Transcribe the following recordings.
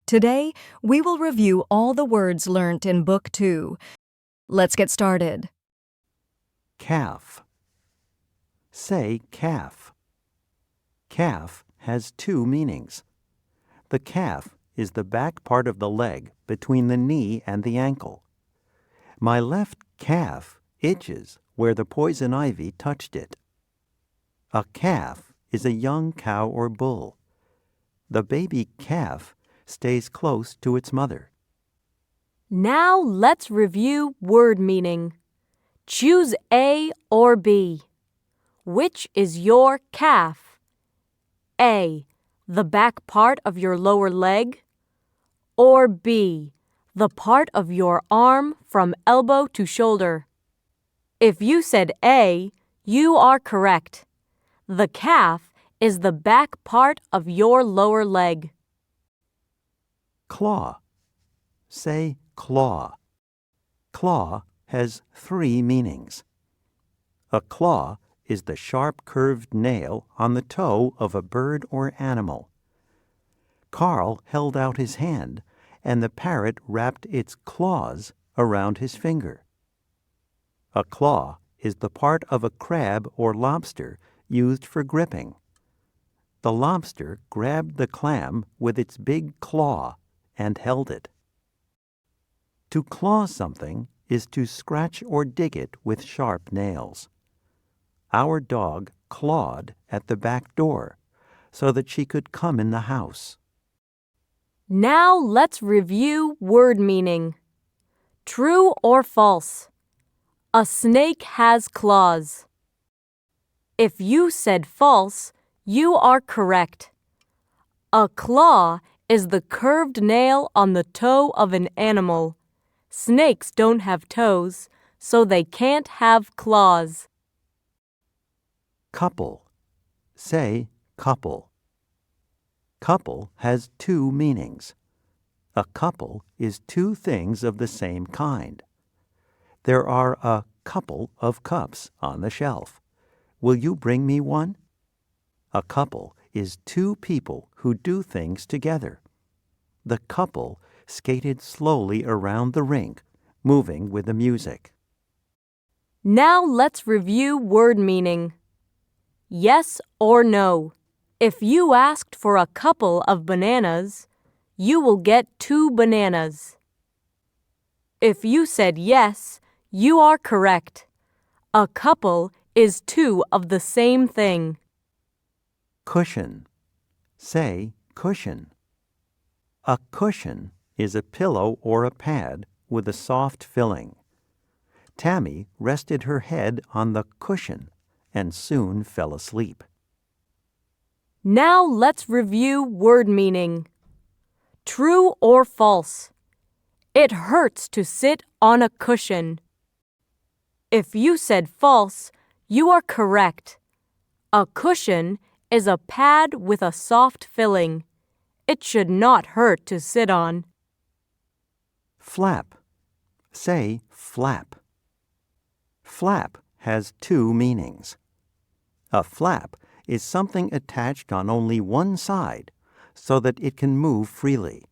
Today, we will review all the words learnt in Book 2. Let's get started. Calf. Say calf. Calf has two meanings. The calf is the back part of the leg between the knee and the ankle. My left calf itches where the poison ivy touched it. A calf is a young cow or bull. The baby calf stays close to its mother. Now let's review word meaning. Choose A or B. Which is your calf? A, the back part of your lower leg, or B, the part of your arm from elbow to shoulder? If you said A, you are correct. The calf is the back part of your lower leg. Claw. Say claw. Claw has three meanings. A claw is the sharp curved nail on the toe of a bird or animal. Carl held out his hand, and the parrot wrapped its claws around his finger. A claw is the part of a crab or lobster used for gripping. The lobster grabbed the clam with its big claw and held it. To claw something is to scratch or dig it with sharp nails. Our dog clawed at the back door so that she could come in the house. Now let's review word meaning. True or false? A snake has claws. If you said false, you are correct. A claw is the curved nail on the toe of an animal. Snakes don't have toes, so they can't have claws. Couple. Say couple. Couple has two meanings. A couple is two things of the same kind. There are a couple of cups on the shelf. Will you bring me one? A couple is two people who do things together. The couple skated slowly around the rink, moving with the music. Now let's review word meaning. Yes or no. If you asked for a couple of bananas, you will get 2 bananas. If you said yes, you are correct. A couple is 2 of the same thing. Cushion. Say cushion. A cushion is a pillow or a pad with a soft filling. Tammy rested her head on the cushion and soon fell asleep. Now let's review word meaning. True or false? It hurts to sit on a cushion. If you said false, you are correct. A cushion is a pad with a soft filling. It should not hurt to sit on. Flap. Say flap. Flap has two meanings. A flap is something attached on only one side so that it can move freely.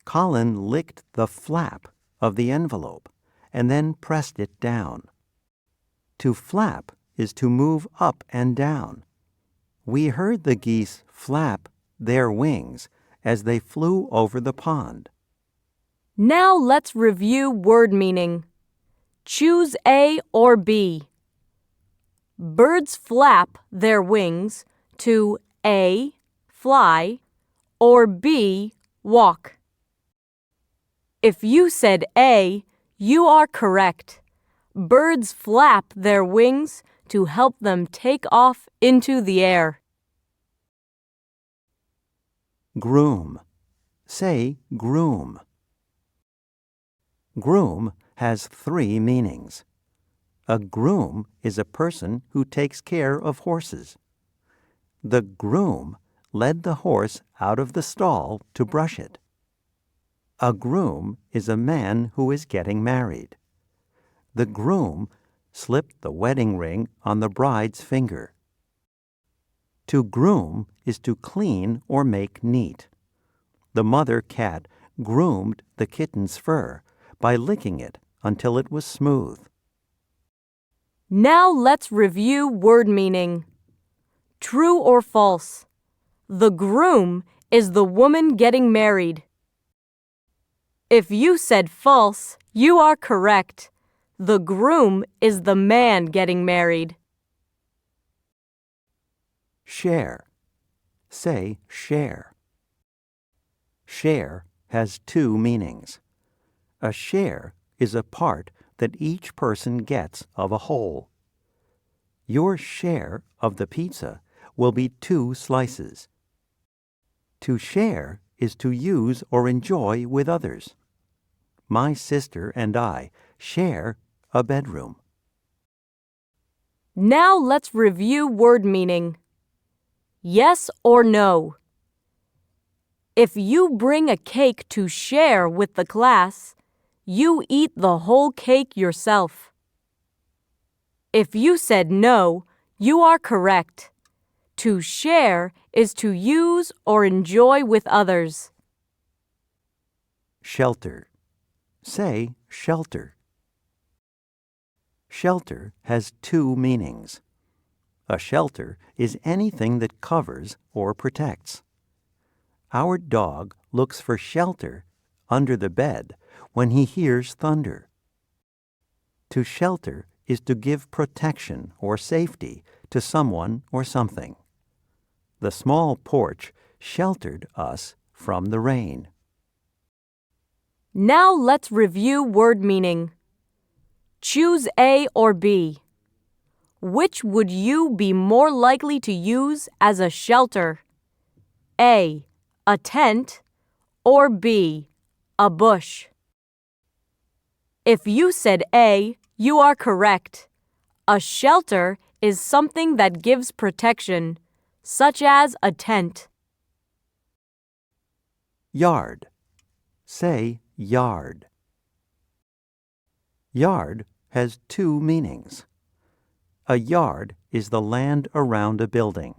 Colin licked the flap of the envelope and then pressed it down. To flap is to move up and down. We heard the geese flap their wings as they flew over the pond. Now let's review word meaning. Choose A or B. Birds flap their wings to A, fly, or B, walk. If you said A, you are correct. Birds flap their wings to help them take off into the air. Groom. Say groom. Groom has three meanings. A groom is a person who takes care of horses. The groom led the horse out of the stall to brush it. A groom is a man who is getting married. The groom slipped the wedding ring on the bride's finger. To groom is to clean or make neat. the mother cat groomed the kitten's fur by licking it until it was smooth. Now let's review word meaning. True or false? The groom is the woman getting married. If you said false, you are correct. The groom is the man getting married. Share. Say share. Share has two meanings. A share is a part that each person gets of a whole. Your share of the pizza will be 2 slices. To share is to use or enjoy with others. My sister and I share a bedroom. Now let's review word meaning. Yes or no? If you bring a cake to share with the class, you eat the whole cake yourself. If you said no, you are correct. To share is to use or enjoy with others. Shelter. Say shelter. Shelter has two meanings. A shelter is anything that covers or protects. Our dog looks for shelter under the bed when he hears thunder. To shelter is to give protection or safety to someone or something. The small porch sheltered us from the rain. Now let's review word meaning. Choose A or B. Which would you be more likely to use as a shelter? A tent, or B, a bush? If you said A, you are correct. A shelter is something that gives protection, such as a tent. Yard. Say yard. Yard has two meanings. A yard is the land around a building.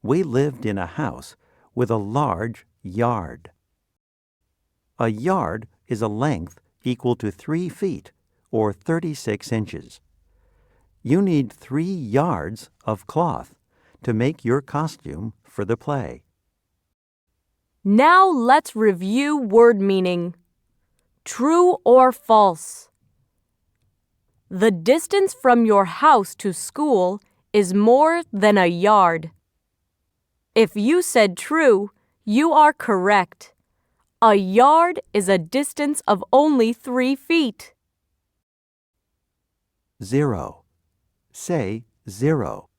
We lived in a house with a large yard. A yard is a length equal to 3 feet or 36 inches. You need 3 yards of cloth to make your costume for the play. Now let's review word meaning. True or false? The distance from your house to school is more than a yard. If you said true, you are correct. A yard is a distance of only 3 feet. 0. Say 0.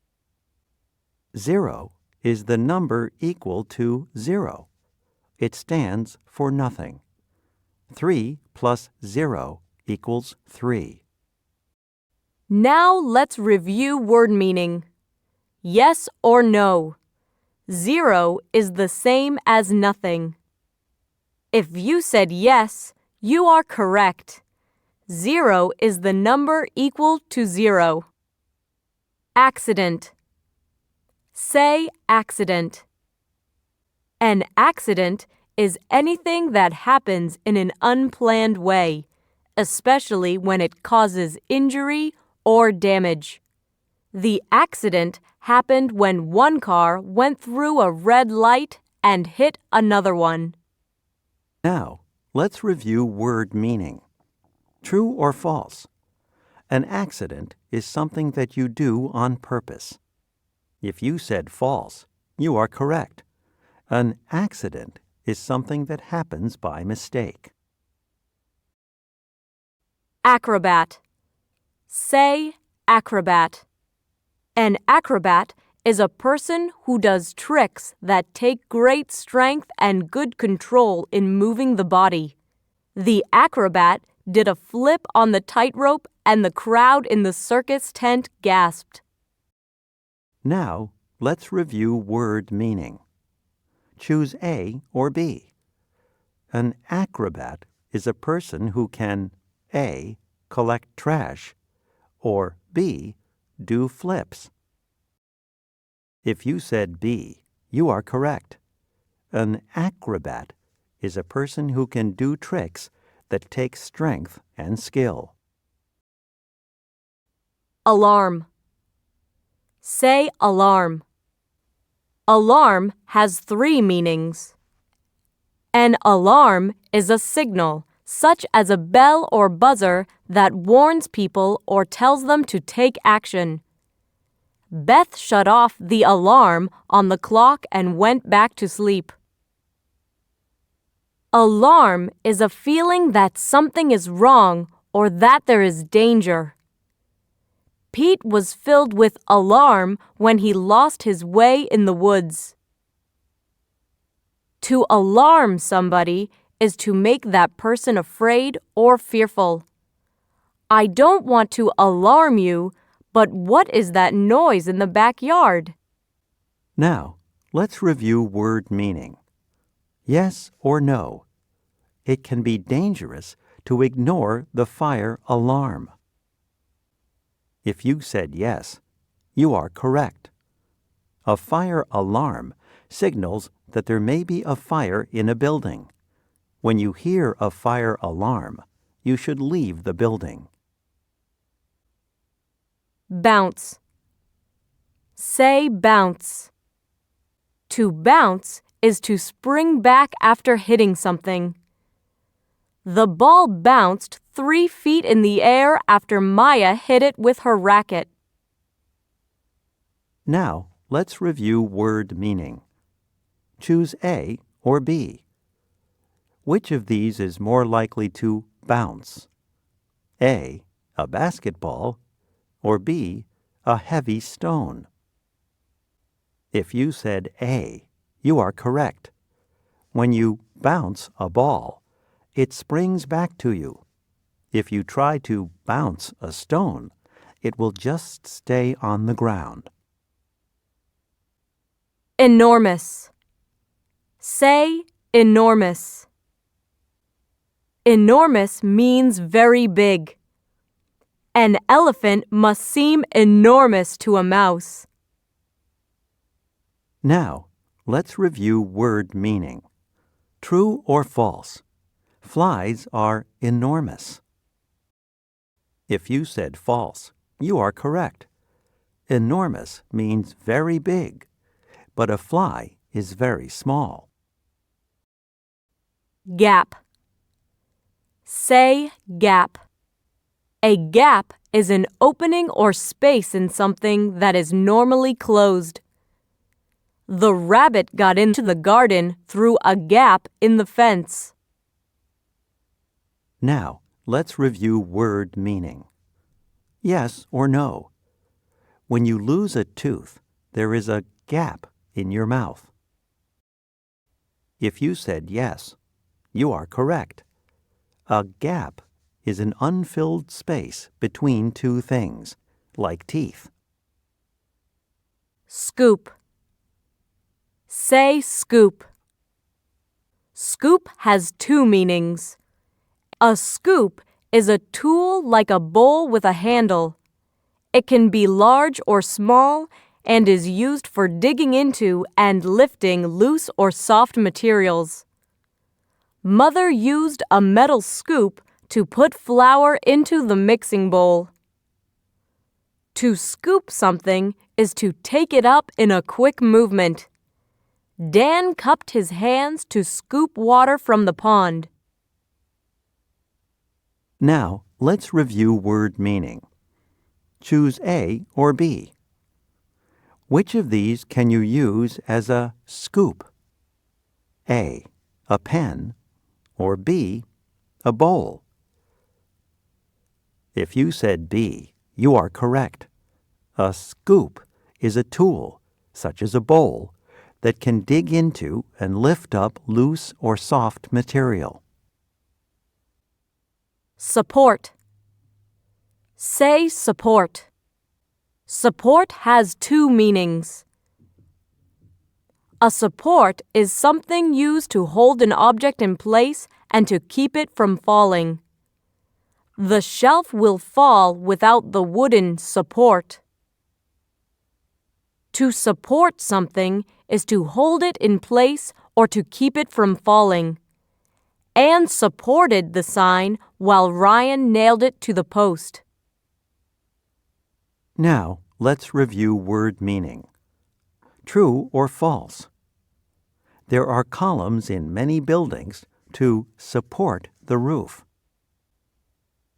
0 is the number equal to 0. It stands for nothing. 3 plus 0 equals 3. Now let's review word meaning. Yes or no? 0 is the same as nothing. If you said yes, you are correct. 0 is the number equal to 0. Accident. Say accident. An accident is anything that happens in an unplanned way, especially when it causes injury or damage. The accident happened when one car went through a red light and hit another one. Now, let's review word meaning. True or false? An accident is something that you do on purpose. If you said false, you are correct. An accident is something that happens by mistake. Acrobat. Say acrobat. An acrobat is a person who does tricks that take great strength and good control in moving the body. The acrobat did a flip on the tightrope and the crowd in the circus tent gasped. Now, let's review word meaning. Choose A or B. An acrobat is a person who can A. collect trash, or B. do flips. If you said B, you are correct. An acrobat is a person who can do tricks that take strength and skill. Alarm. Say alarm. Alarm has 3 meanings. An alarm is a signal, such as a bell or buzzer that warns people or tells them to take action. Beth shut off the alarm on the clock and went back to sleep. Alarm is a feeling that something is wrong or that there is danger. Pete was filled with alarm when he lost his way in the woods. To alarm somebody is to make that person afraid or fearful. I don't want to alarm you, but what is that noise in the backyard? Now, let's review word meaning. Yes or no. It can be dangerous to ignore the fire alarm. If you said yes, you are correct. A fire alarm signals that there may be a fire in a building. When you hear a fire alarm, you should leave the building. Bounce. Say bounce. To bounce is to spring back after hitting something. The ball bounced 3 feet in the air after Maya hit it with her racket. Now, let's review word meaning. Choose A or B. Which of these is more likely to bounce? A basketball, or B, a heavy stone? If you said A, you are correct. When you bounce a ball, it springs back to you. If you try to bounce a stone, it will just stay on the ground. Enormous. Say enormous. Enormous means very big. An elephant must seem enormous to a mouse. Now, let's review word meaning. True or false? Flies are enormous. If you said false, you are correct. Enormous means very big, but a fly is very small. Gap. Say gap. A gap is an opening or space in something that is normally closed. The rabbit got into the garden through a gap in the fence. Now, let's review word meaning. Yes or no. When you lose a tooth, there is a gap in your mouth. If you said yes, you are correct. A gap is an unfilled space between 2 things, like teeth. Scoop. Say scoop. Scoop has 2 meanings. A scoop is a tool like a bowl with a handle. It can be large or small and is used for digging into and lifting loose or soft materials. Mother used a metal scoop to put flour into the mixing bowl. To scoop something is to take it up in a quick movement. Dan cupped his hands to scoop water from the pond. Now, let's review word meaning. Choose A or B. Which of these can you use as a scoop? A pen, or B, a bowl? If you said B, you are correct. A scoop is a tool, such as a bowl, that can dig into and lift up loose or soft material. Support. Say support. Support has 2 meanings. A support is something used to hold an object in place and to keep it from falling. The shelf will fall without the wooden support. To support something is to hold it in place or to keep it from falling. and supported the sign while Ryan nailed it to the post. Now, let's review word meaning. True or false? There are columns in many buildings to support the roof.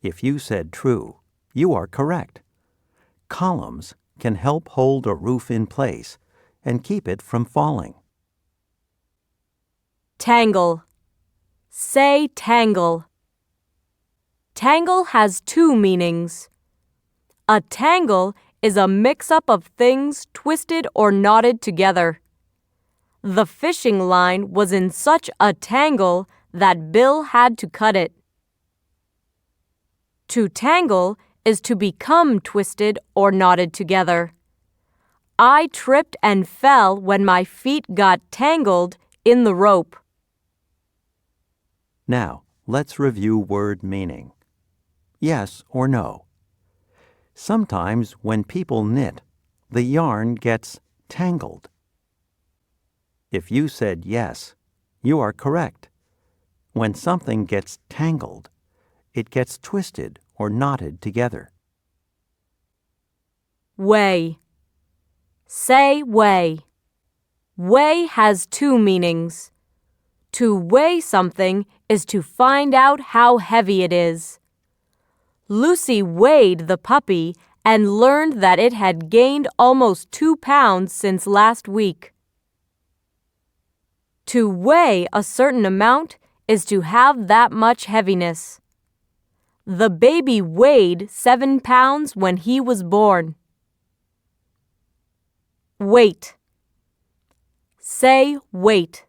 If you said true, you are correct. Columns can help hold a roof in place and keep it from falling. Tangle. Say tangle. Tangle has two meanings. A tangle is a mix-up of things twisted or knotted together. The fishing line was in such a tangle that Bill had to cut it. To tangle is to become twisted or knotted together. I tripped and fell when my feet got tangled in the rope. Now, let's review word meaning. Yes or no? Sometimes when people knit, the yarn gets tangled. If you said yes, you are correct. When something gets tangled, it gets twisted or knotted together. Weigh. Say weigh. Weigh has two meanings. To weigh something is to find out how heavy it is. Lucy weighed the puppy and learned that it had gained almost 2 pounds since last week. To weigh a certain amount is to have that much heaviness. The baby weighed 7 pounds when he was born. Weight. Say weight.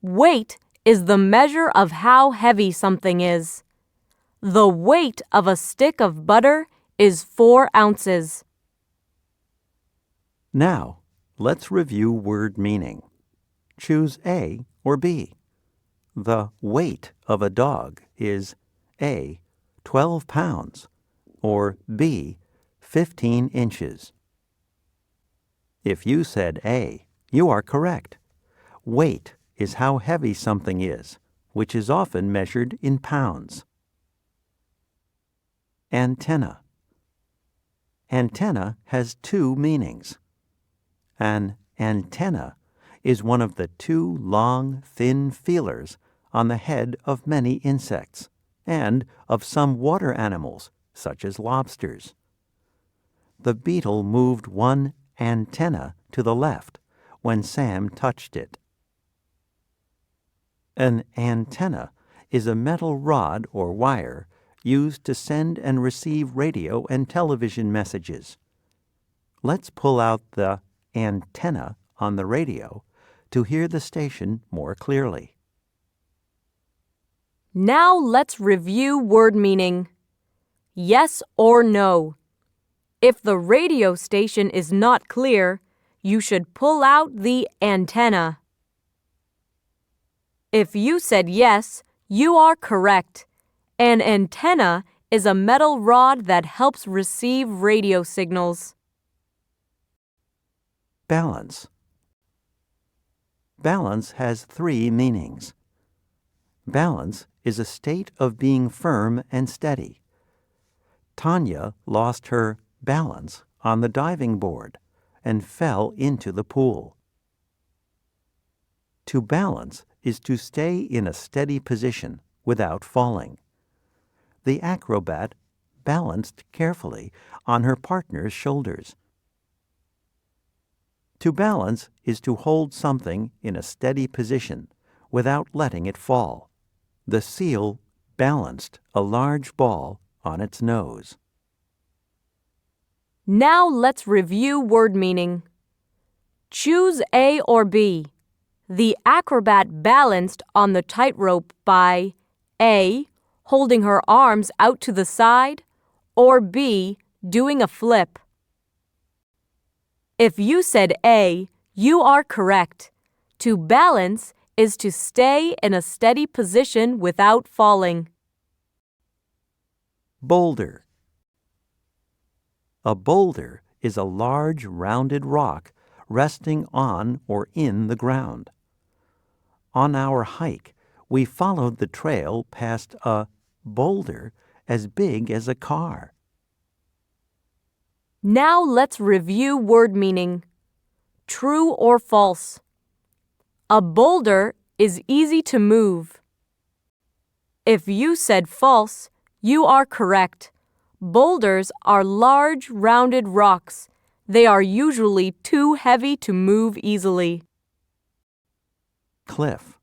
Weight is the measure of how heavy something is. The weight of a stick of butter is 4 ounces. Now, let's review word meaning. Choose A or B. The weight of a dog is A, 12 pounds, or B, 15 inches. If you said A, you are correct. Weight is how heavy something is, which is often measured in pounds. Antenna. Antenna has two meanings. An antenna is one of the two long, thin feelers on the head of many insects and of some water animals, such as lobsters. The beetle moved one antenna to the left when Sam touched it. An antenna is a metal rod or wire used to send and receive radio and television messages. Let's pull out the antenna on the radio to hear the station more clearly. Now let's review word meaning. Yes or no. If the radio station is not clear, you should pull out the antenna. If you said yes, you are correct. An antenna is a metal rod that helps receive radio signals. Balance. Balance has three meanings. Balance is a state of being firm and steady. Tanya lost her balance on the diving board and fell into the pool. To balance is to stay in a steady position without falling. The acrobat balanced carefully on her partner's shoulders. To balance is to hold something in a steady position without letting it fall. The seal balanced a large ball on its nose. Now let's review word meaning. Choose A or B. The acrobat balanced on the tightrope by A, holding her arms out to the side, or B, doing a flip. If you said A, you are correct. To balance is to stay in a steady position without falling. Boulder. A boulder is a large rounded rock resting on or in the ground. On our hike, We followed the trail past a boulder as big as a car. Now let's review word meaning. True or false? A boulder is easy to move. If you said false, you are correct. Boulders are large, rounded rocks. They are usually too heavy to move easily. Cliff.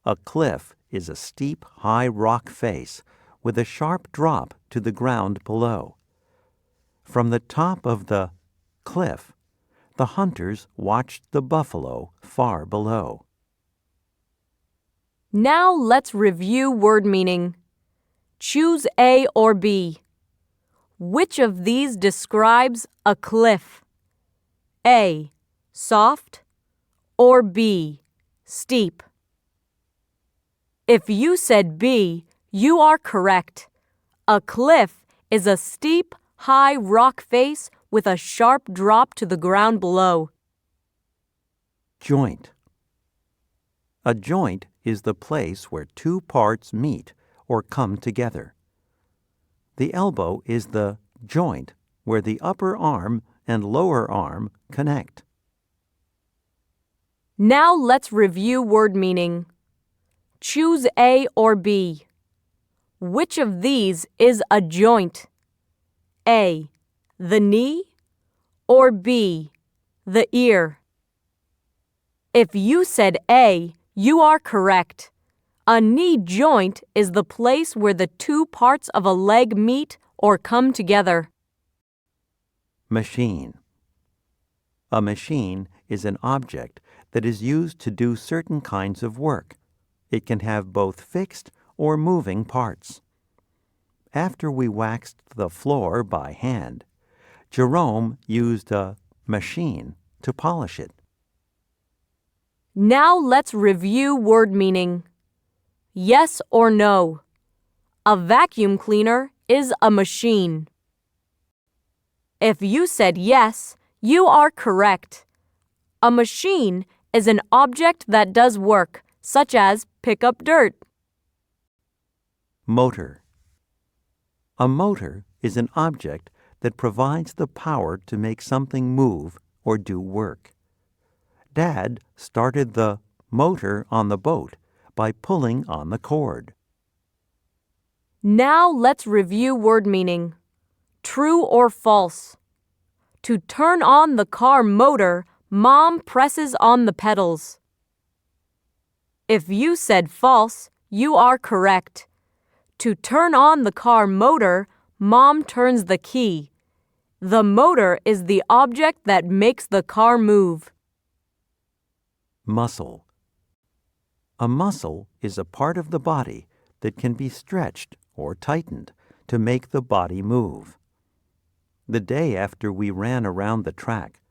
A cliff is a steep, high rock face with a sharp drop to the ground below. From the top of the cliff, the hunters watched the buffalo far below. Now let's review word meaning. Choose A or B. Which of these describes a cliff? A. Soft or B. Steep? If you said B, you are correct. A cliff is a steep, high rock face with a sharp drop to the ground below. Joint. A joint is the place where two parts meet or come together. The elbow is the joint where the upper arm and lower arm connect. Now let's review word meaning. Choose A or B. Which of these is a joint? A. The knee or B. The ear? If you said A, you are correct. A knee joint is the place where the two parts of a leg meet or come together. Machine. A machine is an object that is used to do certain kinds of work. It can have both fixed or moving parts. After we waxed the floor by hand, Jerome used a machine to polish it. Now let's review word meaning. Yes or no? A vacuum cleaner is a machine. If you said yes, you are correct. A machine is an object that does work, such as pick up dirt. Motor. A motor is an object that provides the power to make something move or do work. Dad started the motor on the boat by pulling on the cord. Now let's review word meaning. True or false? To turn on the car motor, Mom presses on the pedals. If you said false, you are correct. To turn on the car motor, Mom turns the key. The motor is the object that makes the car move. Muscle. A muscle is a part of the body that can be stretched or tightened to make the body move. The day after we ran around the track,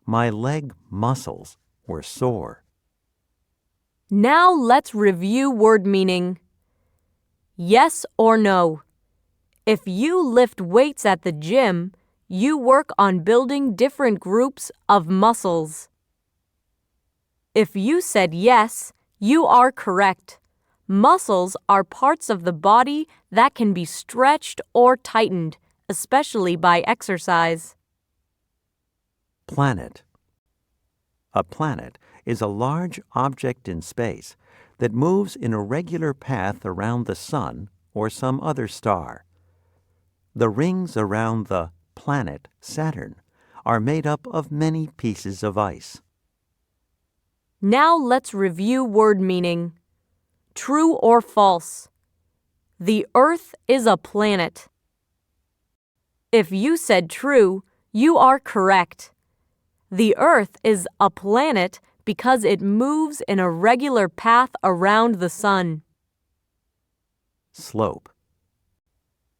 my leg muscles were sore. Now let's review word meaning. Yes or no? If you lift weights at the gym, you work on building different groups of muscles. If you said yes, you are correct. Muscles are parts of the body that can be stretched or tightened, especially by exercise. Planet. A planet is a large object in space that moves in a regular path around the sun or some other star. The rings around the planet Saturn are made up of many pieces of ice. Now let's review word meaning. True or false? The Earth is a planet. If you said true, you are correct. The Earth is a planet because it moves in a regular path around the sun. Slope.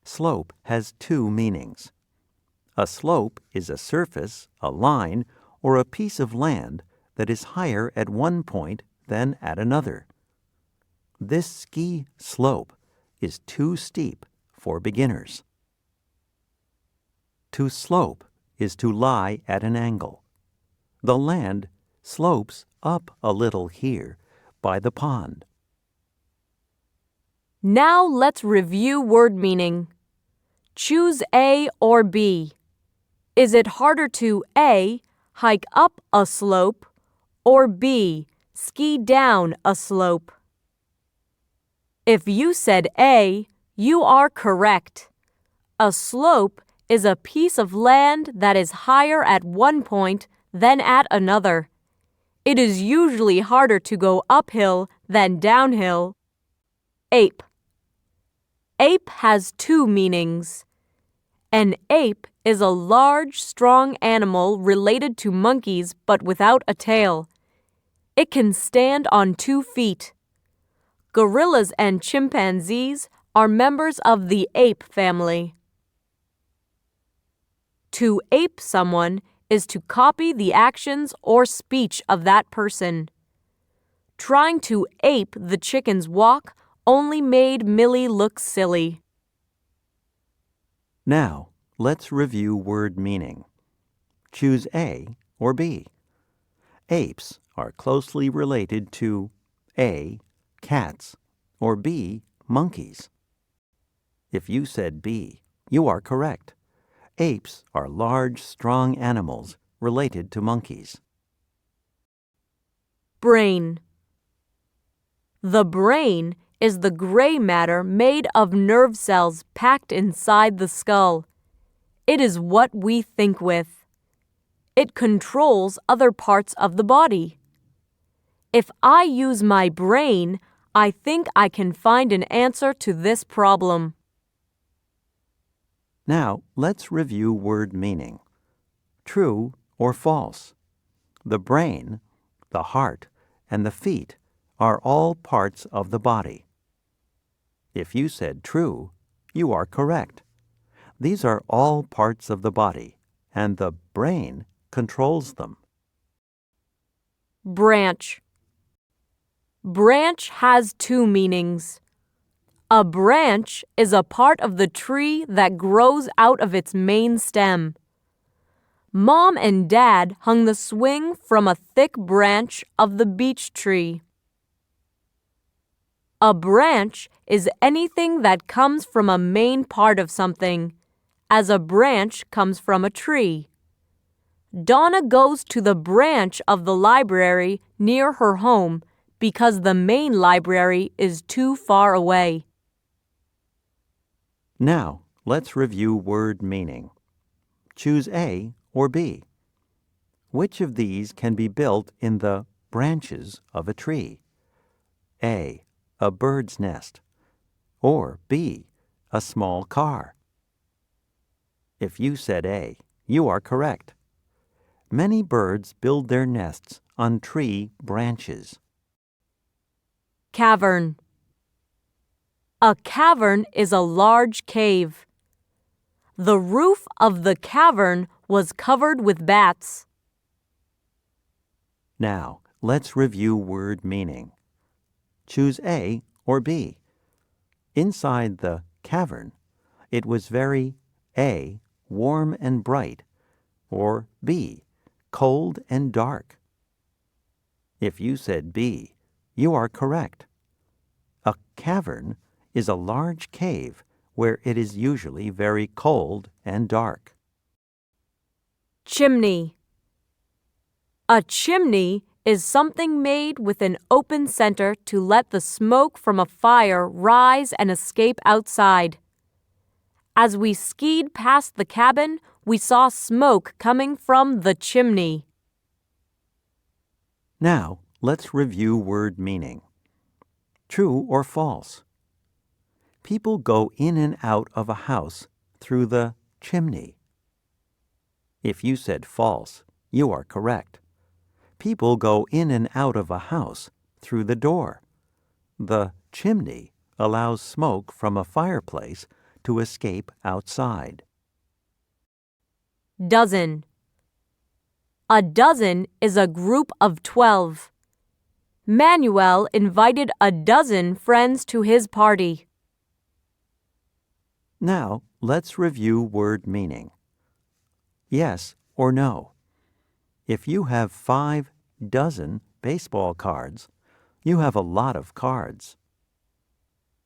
Slope has two meanings. A slope is a surface, a line, or a piece of land that is higher at one point than at another. This ski slope is too steep for beginners. To slope is to lie at an angle. The land slopes up a little here by the pond. Now let's review word meaning. Choose A or B. Is it harder to A, hike up a slope, or B, ski down a slope? If you said A, you are correct. A slope is a piece of land that is higher at one point than at another. It is usually harder to go uphill than downhill. Ape. Ape has two meanings. An ape is a large, strong animal related to monkeys but without a tail. It can stand on 2 feet. Gorillas and chimpanzees are members of the ape family. To ape someone is to copy the actions or speech of that person. Trying to ape the chicken's walk only made Millie look silly. Now, let's review word meaning. Choose A or B. Apes are closely related to A, cats, or B, monkeys. If you said B, you are correct. Apes are large, strong animals related to monkeys. Brain. The brain is the gray matter made of nerve cells packed inside the skull. It is what we think with. It controls other parts of the body. If I use my brain, I think I can find an answer to this problem. Now, let's review word meaning. True or false. The brain, the heart, and the feet are all parts of the body. If you said true, you are correct. These are all parts of the body, and the brain controls them. Branch. Branch has two meanings. A branch is a part of the tree that grows out of its main stem. Mom and Dad hung the swing from a thick branch of the beech tree. A branch is anything that comes from a main part of something, as a branch comes from a tree. Donna goes to the branch of the library near her home because the main library is too far away. Now, let's review word meaning. Choose A or B. Which of these can be built in the branches of a tree? A, a bird's nest, or B, a small car. If you said A, you are correct. Many birds build their nests on tree branches. Cavern. A cavern is a large cave. The roof of the cavern was covered with bats. Now, let's review word meaning. Choose A or B. Inside the cavern, it was very A, warm and bright, or B, cold and dark. If you said B, you are correct. A cavern is a large cave where it is usually very cold and dark. Chimney. A chimney is something made with an open center to let the smoke from a fire rise and escape outside. As we skied past the cabin, we saw smoke coming from the chimney. Now, let's review word meaning. True or false? People go in and out of a house through the chimney. If you said false, you are correct. People go in and out of a house through the door. The chimney allows smoke from a fireplace to escape outside. Dozen. A dozen is a group of 12. Manuel invited a dozen friends to his party. Now, let's review word meaning. Yes or no. If you have 5 dozen baseball cards, you have a lot of cards.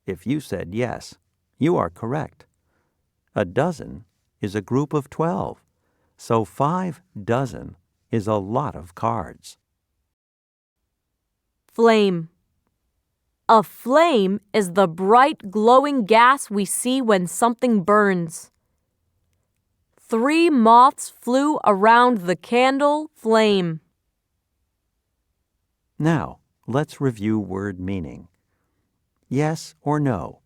If you said yes, you are correct. A dozen is a group of 12, so 5 dozen is a lot of cards. Flame. A flame is the bright glowing gas we see when something burns. 3 moths flew around the candle flame. Now, let's review word meaning. Yes or no?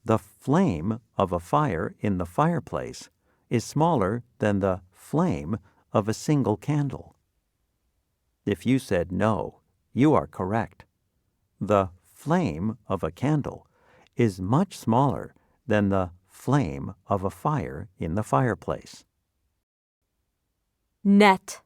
The flame of a fire in the fireplace is smaller than the flame of a single candle. If you said no, you are correct. The flame of a candle is much smaller than the flame of a fire in the fireplace. Net.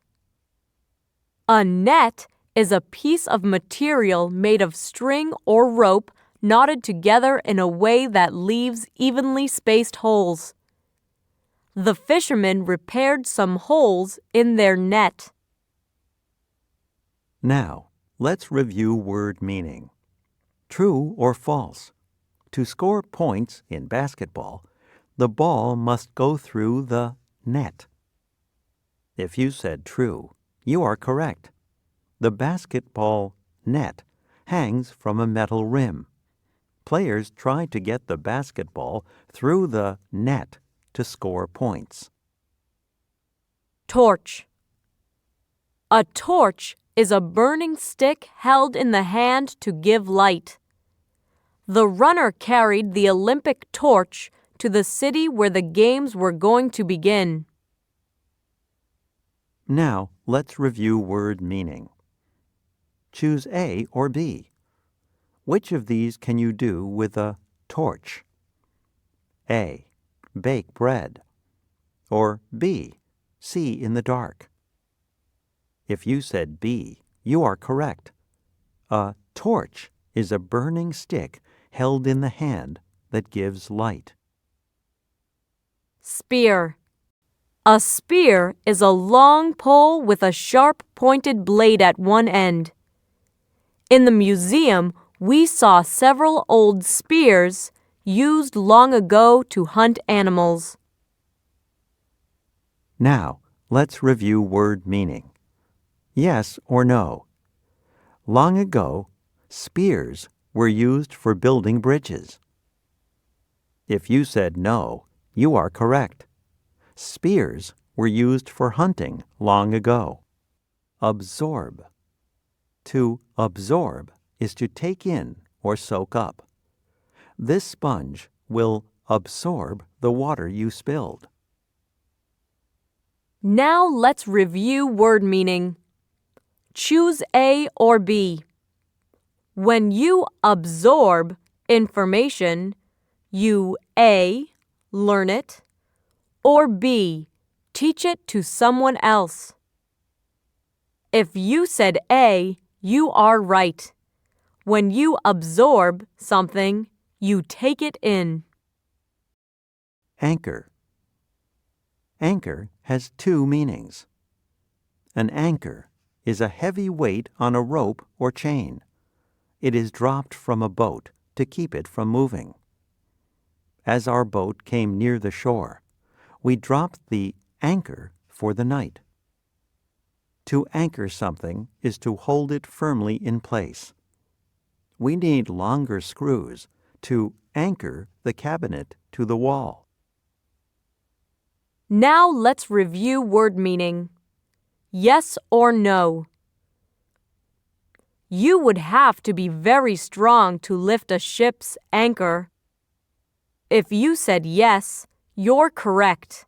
A net is a piece of material made of string or rope knotted together in a way that leaves evenly spaced holes. The fishermen repaired some holes in their net. Now, let's review word meaning. True or false? To score points in basketball, the ball must go through the net. If you said true, you are correct. The basketball net hangs from a metal rim. Players try to get the basketball through the net to score points. Torch. A torch is a burning stick held in the hand to give light. The runner carried the Olympic torch to the city where the games were going to begin. Now, let's review word meaning. Choose A or B. Which of these can you do with a torch? A. Bake bread. Or B. See in the dark. If you said B, you are correct. A torch is a burning stick held in the hand that gives light. Spear. A spear is a long pole with a sharp pointed blade at one end. In the museum, we saw several old spears used long ago to hunt animals. Now, let's review word meaning. Yes or no? Long ago, spears were used for building bridges. If you said no, you are correct. Spears were used for hunting long ago. Absorb. To absorb is to take in or soak up. This sponge will absorb the water you spilled. Now let's review word meaning. Choose A or B. When you absorb information, you A. learn it, or B. teach it to someone else. If you said A, you are right. When you absorb something, you take it in. Anchor. Anchor has 2 meanings. An anchor is a heavy weight on a rope or chain. It is dropped from a boat to keep it from moving. As our boat came near the shore, we dropped the anchor for the night. To anchor something is to hold it firmly in place. We need longer screws to anchor the cabinet to the wall. Now let's review word meaning. Yes or no? You would have to be very strong to lift a ship's anchor. If you said yes, you're correct.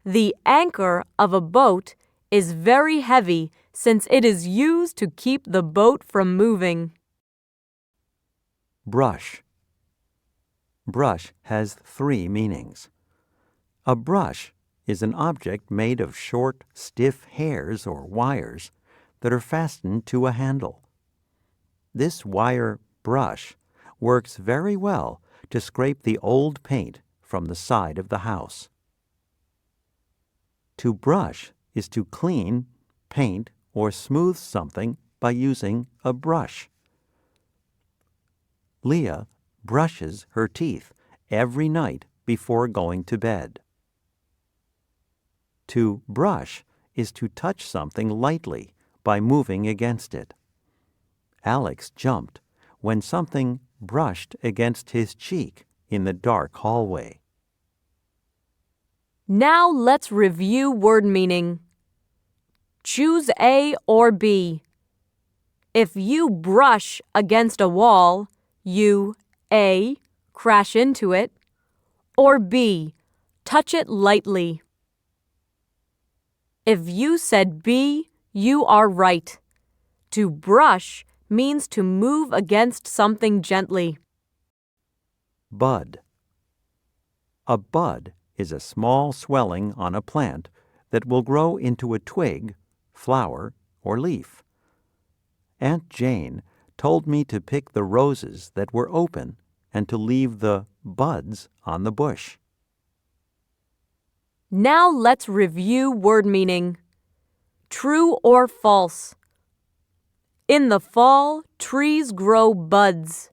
The anchor of a boat is very heavy since it is used to keep the boat from moving. Brush. Brush has 3 meanings. A brush is an object made of short, stiff hairs or wires that are fastened to a handle. This wire brush works very well to scrape the old paint from the side of the house. To brush is to clean, paint, or smooth something by using a brush. Leah brushes her teeth every night before going to bed. To brush is to touch something lightly by moving against it. Alex jumped when something brushed against his cheek in the dark hallway. Now let's review word meaning. Choose A or B. If you brush against a wall, you A. crash into it, or B. touch it lightly. If you said B, you are right. To brush means to move against something gently. Bud. A bud is a small swelling on a plant that will grow into a twig, flower, or leaf. Aunt Jane told me to pick the roses that were open and to leave the buds on the bush. Now let's review word meaning. True or false? In the fall, trees grow buds.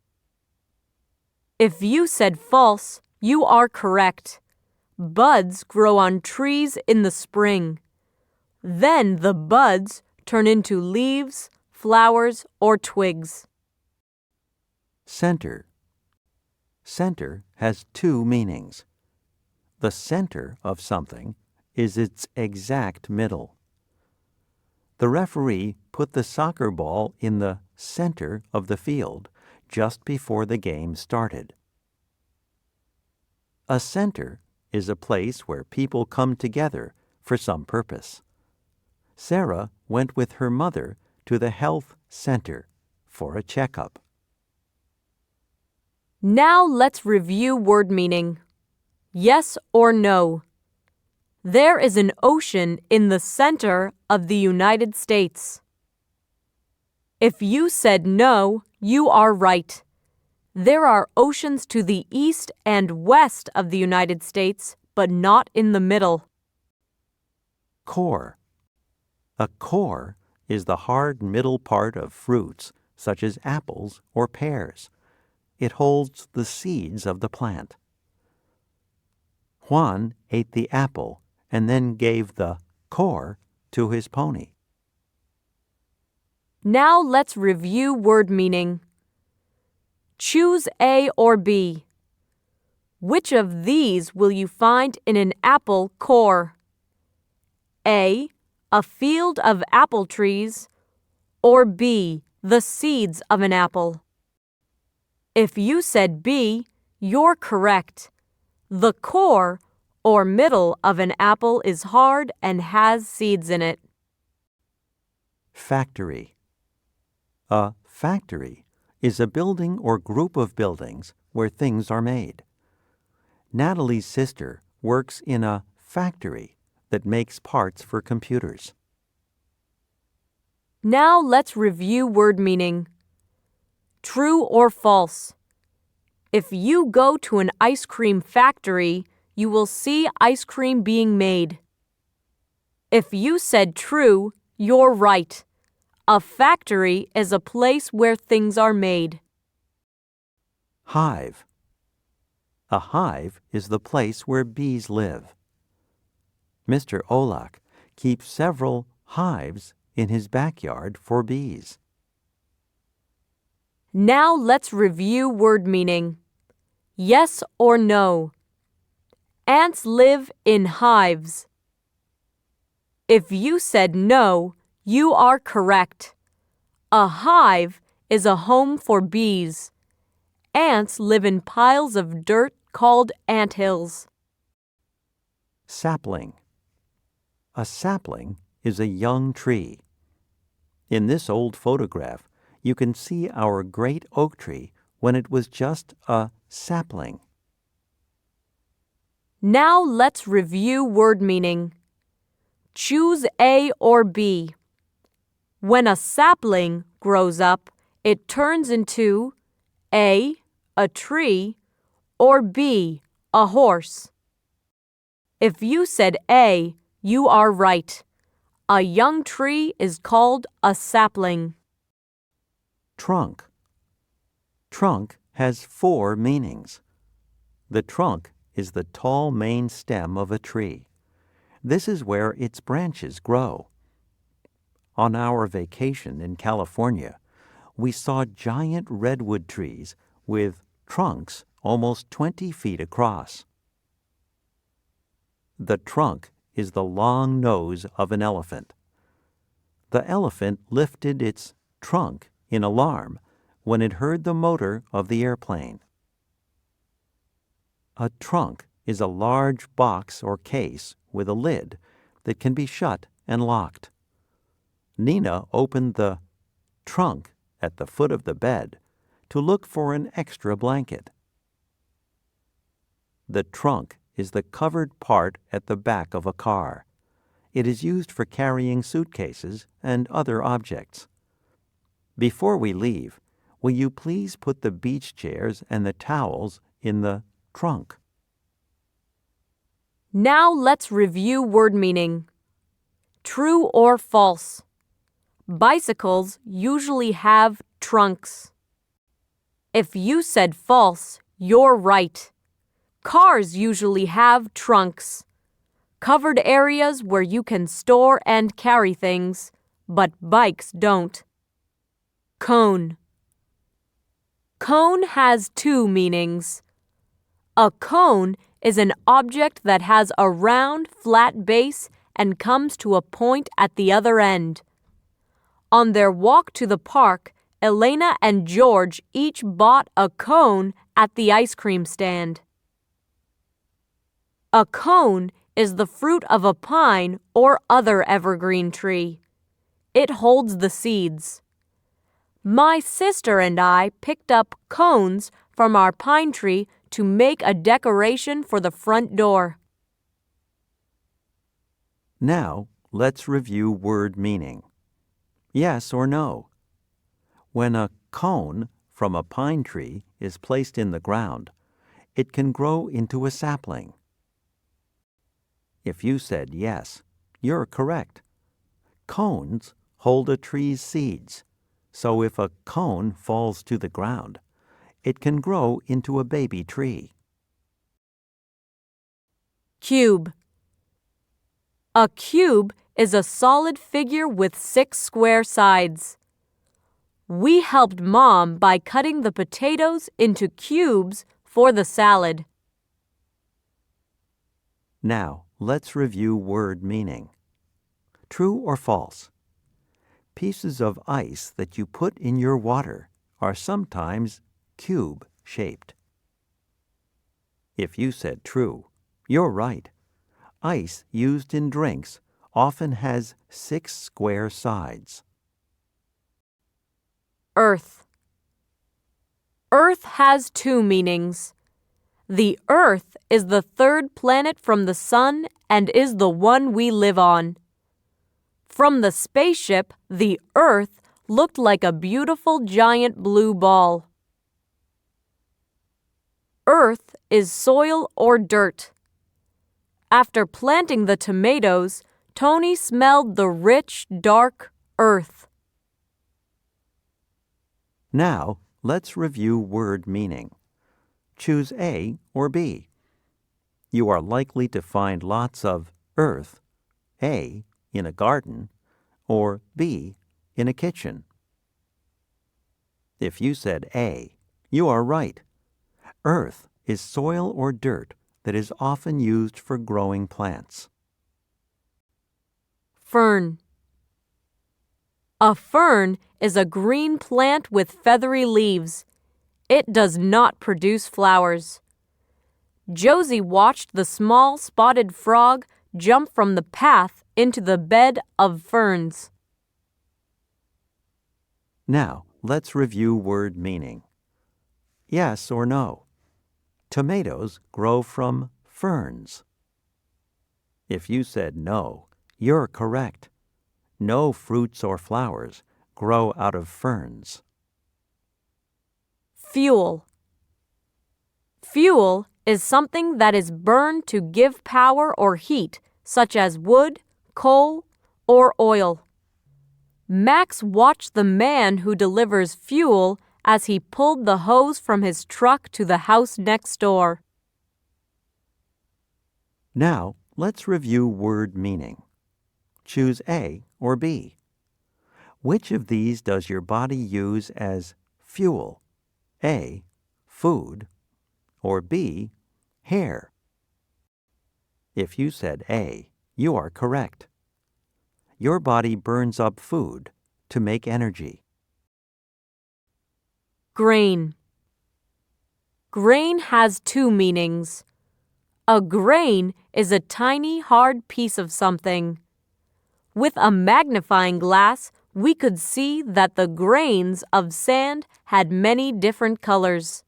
If you said false, you are correct. Buds grow on trees in the spring. Then the buds turn into leaves, flowers, or twigs. Center. Center has two meanings. The center of something is its exact middle. The referee put the soccer ball in the center of the field just before the game started. A center is a place where people come together for some purpose. Sarah went with her mother to the health center for a checkup. Now let's review word meaning. Yes or no? There is an ocean in the center of the United States. If you said no, you are right. There are oceans to the east and west of the United States, but not in the middle. Core. A core is the hard middle part of fruits, such as apples or pears. It holds the seeds of the plant. Juan ate the apple and then gave the core to his pony. Now let's review word meaning. Choose A or B. Which of these will you find in an apple core? A. A field of apple trees, or B. The seeds of an apple. If you said B, you're correct. The core, or middle of an apple is hard and has seeds in it. Factory. A factory is a building or group of buildings where things are made. Natalie's sister works in a factory that makes parts for computers. Now let's review word meaning. True or false? If you go to an ice cream factory, you will see ice cream being made. If you said true, you're right. A factory is a place where things are made. Hive. A hive is the place where bees live. Mr. Olak keeps several hives in his backyard for bees. Now let's review word meaning. Yes or no? Ants live in hives. If you said no, you are correct. A hive is a home for bees. Ants live in piles of dirt called anthills. Sapling. A sapling is a young tree. In this old photograph, you can see our great oak tree when it was just a sapling. Now let's review word meaning. Choose A or B. When a sapling grows up, it turns into A. a tree, or B. a horse. If you said A, you are right. A young tree is called a sapling. Trunk. Trunk has 4 meanings. The trunk is the tall main stem of a tree. This is where its branches grow. On our vacation in California, we saw giant redwood trees with trunks almost 20 feet across. The trunk is the long nose of an elephant. The elephant lifted its trunk in alarm when it heard the motor of the airplane. A trunk is a large box or case with a lid that can be shut and locked. Nina opened the trunk at the foot of the bed to look for an extra blanket. The trunk is the covered part at the back of a car. It is used for carrying suitcases and other objects. Before we leave, will you please put the beach chairs and the towels in the trunk? Now let's review word meaning. True or false? Bicycles usually have trunks. If you said false, you're right. Cars usually have trunks, covered areas where you can store and carry things, but bikes don't. Cone. Cone has 2 meanings. A cone is an object that has a round, flat base and comes to a point at the other end. On their walk to the park, Elena and George each bought a cone at the ice cream stand. A cone is the fruit of a pine or other evergreen tree. It holds the seeds. My sister and I picked up cones from our pine tree to make a decoration for the front door. Now, let's review word meaning. Yes or no? When a cone from a pine tree is placed in the ground, it can grow into a sapling. If you said yes, you're correct. Cones hold a tree's seeds, so if a cone falls to the ground, it can grow into a baby tree. Cube. A cube is a solid figure with 6 square sides. We helped Mom by cutting the potatoes into cubes for the salad. Now, let's review word meaning. True or false? Pieces of ice that you put in your water are sometimes cube-shaped. If you said true, you're right. Ice used in drinks often has 6 square sides. Earth. Earth has 2 meanings. The Earth is the 3rd planet from the Sun and is the one we live on. From the spaceship, the Earth looked like a beautiful giant blue ball. Earth is soil or dirt. After planting the tomatoes, Tony smelled the rich, dark earth. Now, let's review word meaning. Choose A or B. You are likely to find lots of earth, A, in a garden, or B, in a kitchen. If you said A, you are right. Earth is soil or dirt that is often used for growing plants. Fern. A fern is a green plant with feathery leaves. It does not produce flowers. Josie watched the small spotted frog jump from the path into the bed of ferns. Now, let's review word meaning. Yes or no? Tomatoes grow from ferns. If you said no, you're correct. No fruits or flowers grow out of ferns. Fuel. Fuel is something that is burned to give power or heat, such as wood, coal, or oil. Max watched the man who delivers fuel as he pulled the hose from his truck to the house next door. Now, let's review word meaning. Choose A or B. Which of these does your body use as fuel? A, food, or B, hair? If you said A, you are correct. Your body burns up food to make energy. Grain. Grain has two meanings. A grain is a tiny, hard piece of something. With a magnifying glass, we could see that the grains of sand had many different colors.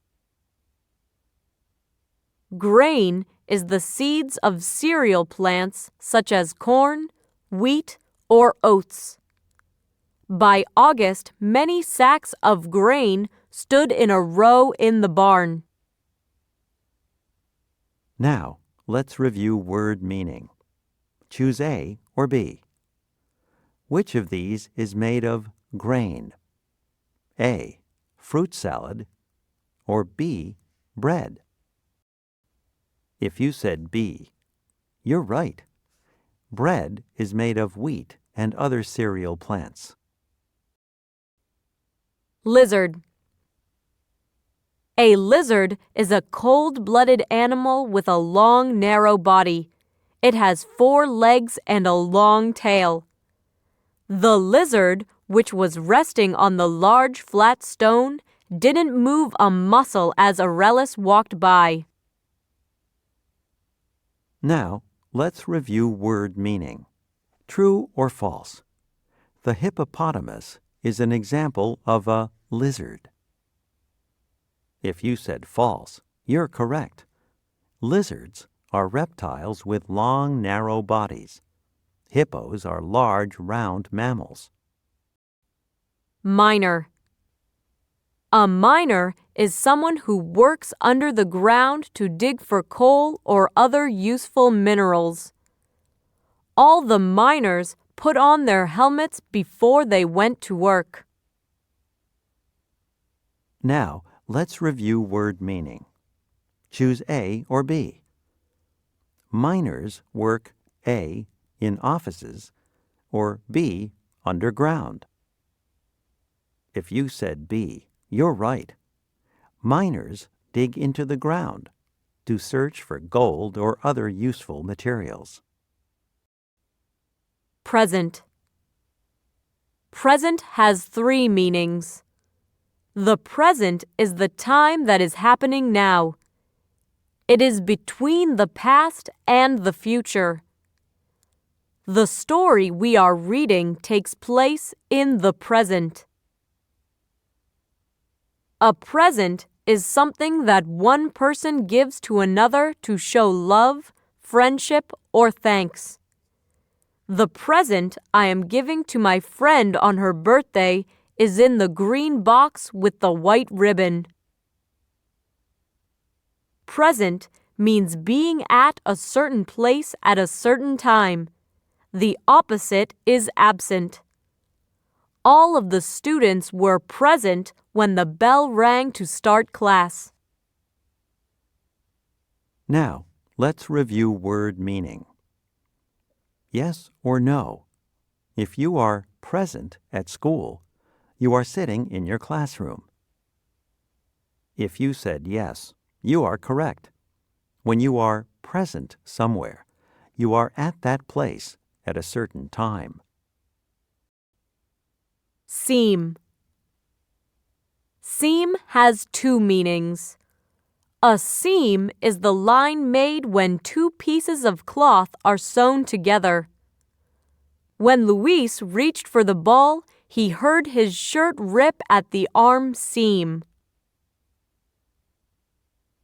Grain is the seeds of cereal plants such as corn, wheat, or oats. By August, many sacks of grain stood in a row in the barn. Now, let's review word meaning. Choose A or B. Which of these is made of grain? A, fruit salad, or B, bread? If you said B, you're right. Bread is made of wheat and other cereal plants. Lizard. A lizard is a cold-blooded animal with a long, narrow body. It has 4 legs and a long tail. The lizard, which was resting on the large flat stone, didn't move a muscle as Aurelius walked by. Now, let's review word meaning. True or false? The hippopotamus is an example of a lizard. If you said false, you're correct. Lizards are reptiles with long, narrow bodies. Hippos are large, round mammals. Miner. A miner is someone who works under the ground to dig for coal or other useful minerals. All the miners put on their helmets before they went to work. Now, let's review word meaning. Choose A or B. Miners work A, in offices, or B, underground. If you said B, you're right. Miners dig into the ground to search for gold or other useful materials. Present. Present has 3 meanings. The present is the time that is happening now. It is between the past and the future. The story we are reading takes place in the present. A present is something that one person gives to another to show love, friendship, or thanks. The present I am giving to my friend on her birthday is in the green box with the white ribbon. Present means being at a certain place at a certain time. The opposite is absent. All of the students were present when the bell rang to start class. Now, let's review word meaning. Yes or no? If you are present at school, you are sitting in your classroom. If you said yes, you are correct. When you are present somewhere, you are at that place at a certain time. Seam. Seam has 2 meanings. A seam is the line made when 2 pieces of cloth are sewn together. When Luis reached for the ball, he heard his shirt rip at the arm seam.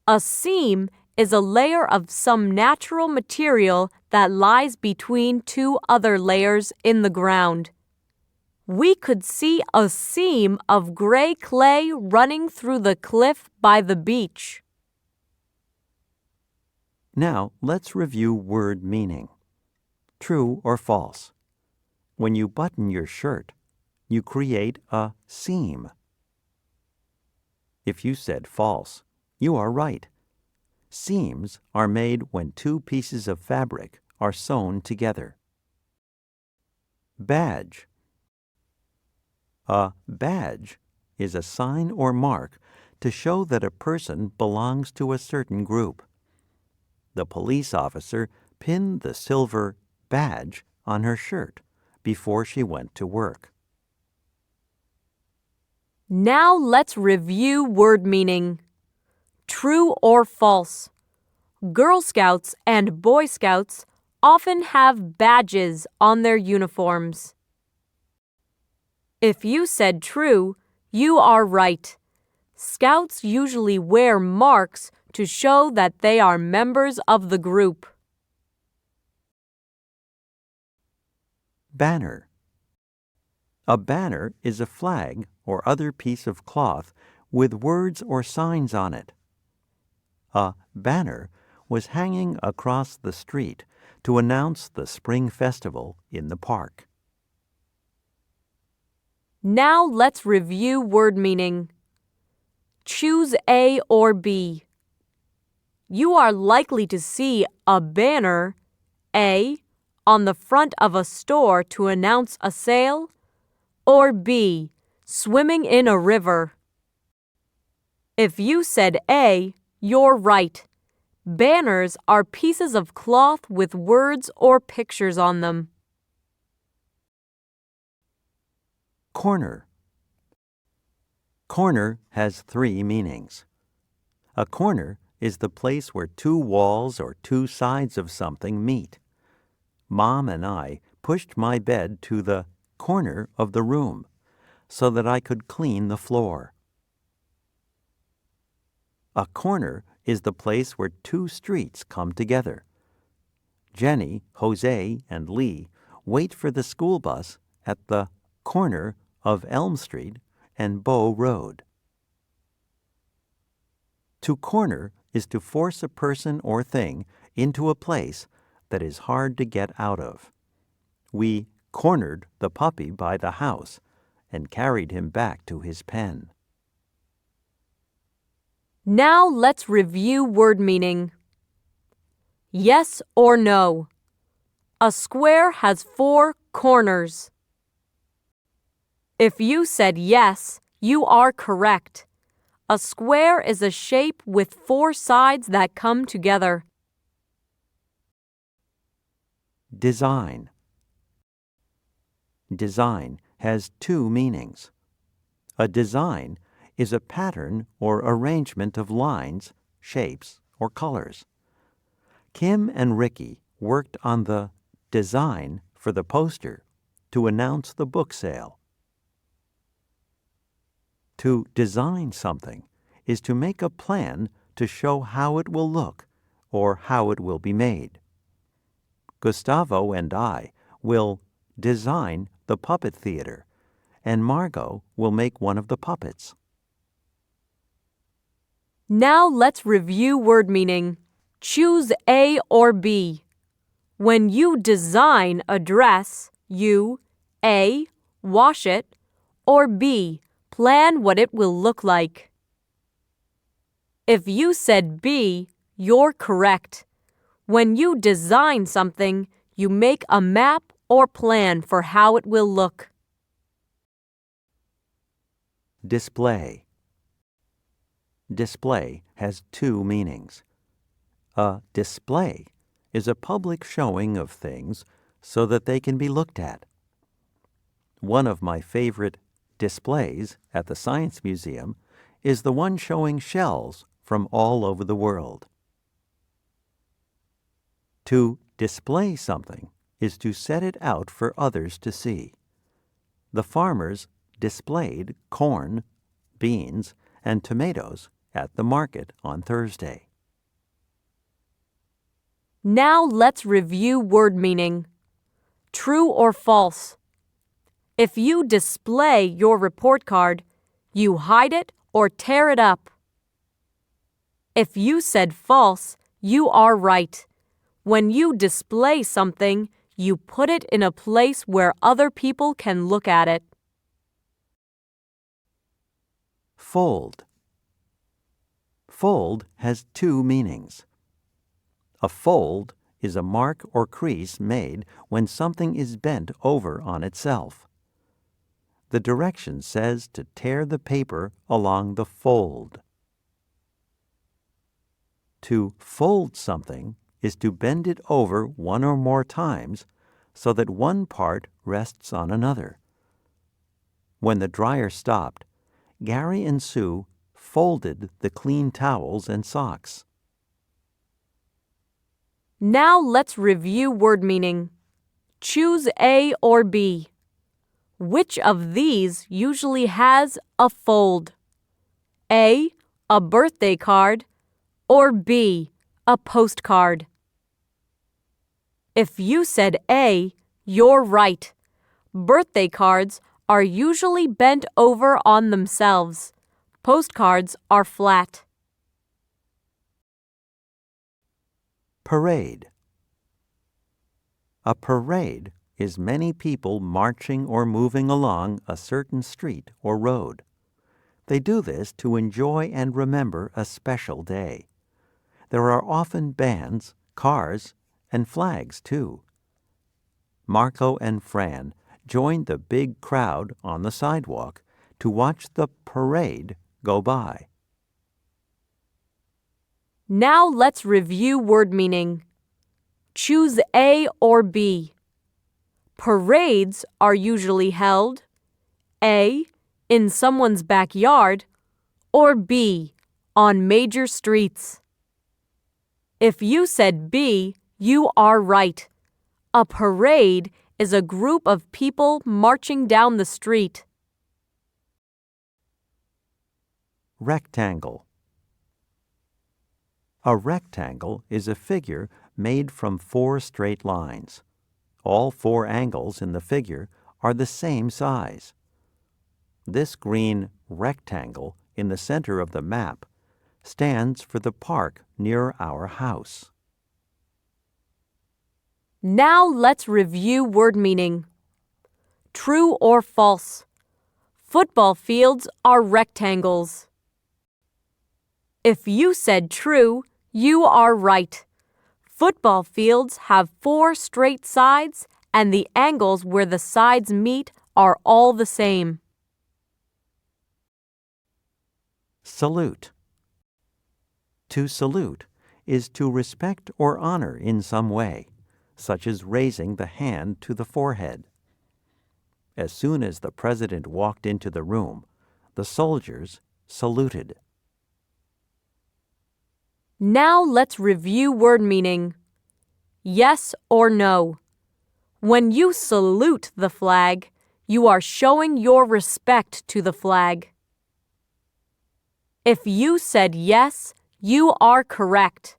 A seam is a layer of some natural material that lies between 2 other layers in the ground. We could see a seam of gray clay running through the cliff by the beach. Now, let's review word meaning. True or false? When you button your shirt, you create a seam. If you said false, you are right. Seams are made when two pieces of fabric are sewn together. Badge. A badge is a sign or mark to show that a person belongs to a certain group. The police officer pinned the silver badge on her shirt before she went to work. Now let's review word meaning. True or false? Girl Scouts and Boy Scouts often have badges on their uniforms. If you said true, you are right. Scouts usually wear marks to show that they are members of the group. Banner. A banner is a flag or other piece of cloth with words or signs on it. A banner was hanging across the street to announce the spring festival in the park. Now let's review word meaning. Choose A or B. You are likely to see a banner, A, on the front of a store to announce a sale, or B, swimming in a river. If you said A, you're right. Banners are pieces of cloth with words or pictures on them. Corner. Corner has three meanings. A corner is the place where two walls or two sides of something meet. Mom and I pushed my bed to the corner of the room so that I could clean the floor. A corner is the place where two streets come together. Jenny, Jose, and Lee wait for the school bus at the corner of Elm Street and Bow Road. To corner is to force a person or thing into a place that is hard to get out of. We cornered the puppy by the house and carried him back to his pen. Now let's review word meaning. Yes or no? A square has 4 corners. If you said yes, you are correct. A square is a shape with 4 sides that come together. Design. Design has 2 meanings. A design is a pattern or arrangement of lines, shapes, or colors. Kim and Ricky worked on the design for the poster to announce the book sale. To design something is to make a plan to show how it will look or how it will be made. Gustavo and I will design the puppet theater, and Margot will make one of the puppets. Now let's review word meaning. Choose A or B. When you design a dress, you A, wash it, or B, plan what it will look like. If you said B, you're correct. When you design something, you make a map or plan for how it will look. Display. Display has 2 meanings. A display is a public showing of things so that they can be looked at. One of my favorite displays at the Science Museum is the one showing shells from all over the world. To display something is to set it out for others to see. The farmers displayed corn, beans, and tomatoes at the market on Thursday. Now let's review word meaning. True or false? If you display your report card, you hide it or tear it up. If you said false, you are right. When you display something, you put it in a place where other people can look at it. Fold. fold has two meanings. A fold is a mark or crease made when something is bent over on itself. The direction says to tear the paper along the fold. To fold something is to bend it over one or more times so that one part rests on another. When the dryer stopped, Gary and Sue folded the clean towels and socks. Now let's review word meaning. Choose A or B. Which of these usually has a fold? A birthday card, or B, a postcard? If you said A, you're right. Birthday cards are usually bent over on themselves. Postcards are flat. Parade. A parade is many people marching or moving along a certain street or road. They do this to enjoy and remember a special day. There are often bands, cars, and flags, too. Marco and Fran joined the big crowd on the sidewalk to watch the parade go by. Now let's review word meaning. Choose A or B. Parades are usually held A, in someone's backyard, or B, on major streets. If you said B, you are right. A parade is a group of people marching down the street. Rectangle. A rectangle is a figure made from 4 straight lines. All 4 angles in the figure are the same size. This green rectangle in the center of the map stands for the park near our house. Now let's review word meaning. True or false? Football fields are rectangles. If you said true, you are right. Football fields have 4 straight sides, and the angles where the sides meet are all the same. Salute. To salute is to respect or honor in some way, such as raising the hand to the forehead. As soon as the president walked into the room, the soldiers saluted. Now let's review word meaning. Yes or no. When you salute the flag, you are showing your respect to the flag. If you said yes, you are correct.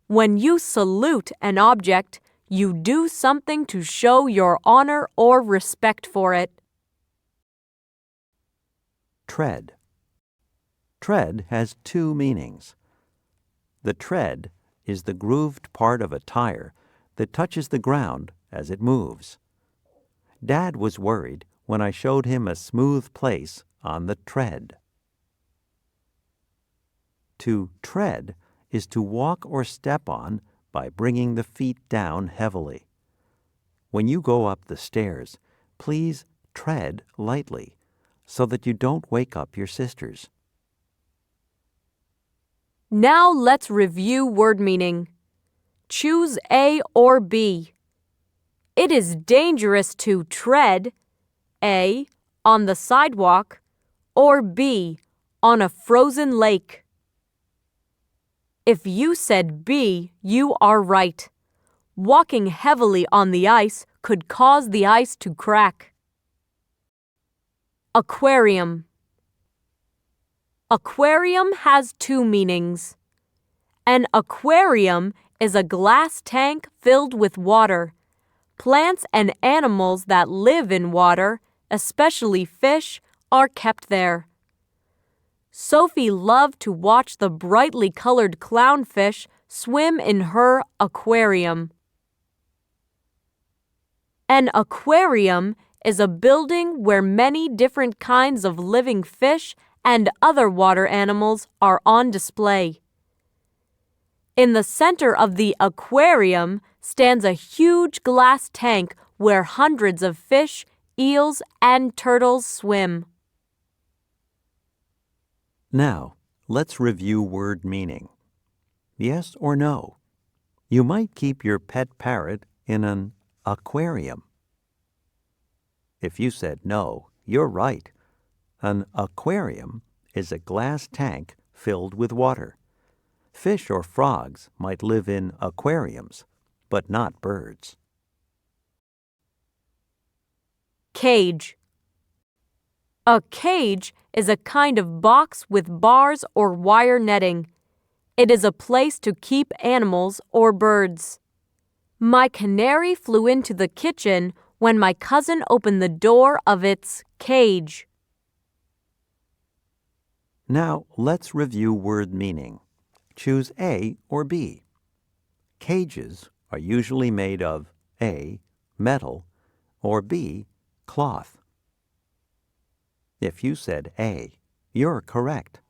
When you salute an object, you do something to show your honor or respect for it. Tread. Tread has 2 meanings. The tread is the grooved part of a tire that touches the ground as it moves. Dad was worried when I showed him a smooth place on the tread. To tread is to walk or step on by bringing the feet down heavily. When you go up the stairs, please tread lightly so that you don't wake up your sisters. Now let's review word meaning. Choose A or B. It is dangerous to tread A, on the sidewalk, or B, on a frozen lake. If you said B, you are right. Walking heavily on the ice could cause the ice to crack. Aquarium. Aquarium has 2 meanings. An aquarium is a glass tank filled with water. Plants and animals that live in water, especially fish, are kept there. Sophie loved to watch the brightly colored clownfish swim in her aquarium. An aquarium is a building where many different kinds of living fish and other water animals are on display. In the center of the aquarium stands a huge glass tank where hundreds of fish, eels, and turtles swim. Now, let's review word meaning. Yes or no? You might keep your pet parrot in an aquarium. If you said no, you're right. An aquarium is a glass tank filled with water. Fish or frogs might live in aquariums, but not birds. Cage. A cage is a kind of box with bars or wire netting. It is a place to keep animals or birds. My canary flew into the kitchen when my cousin opened the door of its cage. Now, let's review word meaning. Choose A or B. Cages are usually made of A, metal, or B, cloth. If you said A, you're correct.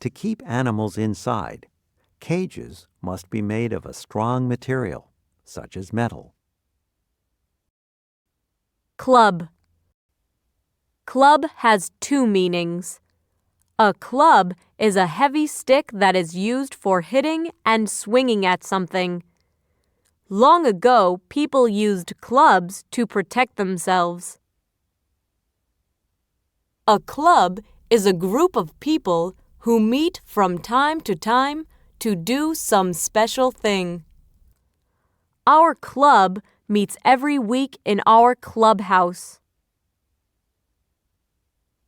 To keep animals inside, cages must be made of a strong material, such as metal. Club. Club has two meanings. A club is a heavy stick that is used for hitting and swinging at something. Long ago, people used clubs to protect themselves. A club is a group of people who meet from time to do some special thing. Our club meets every week in our clubhouse.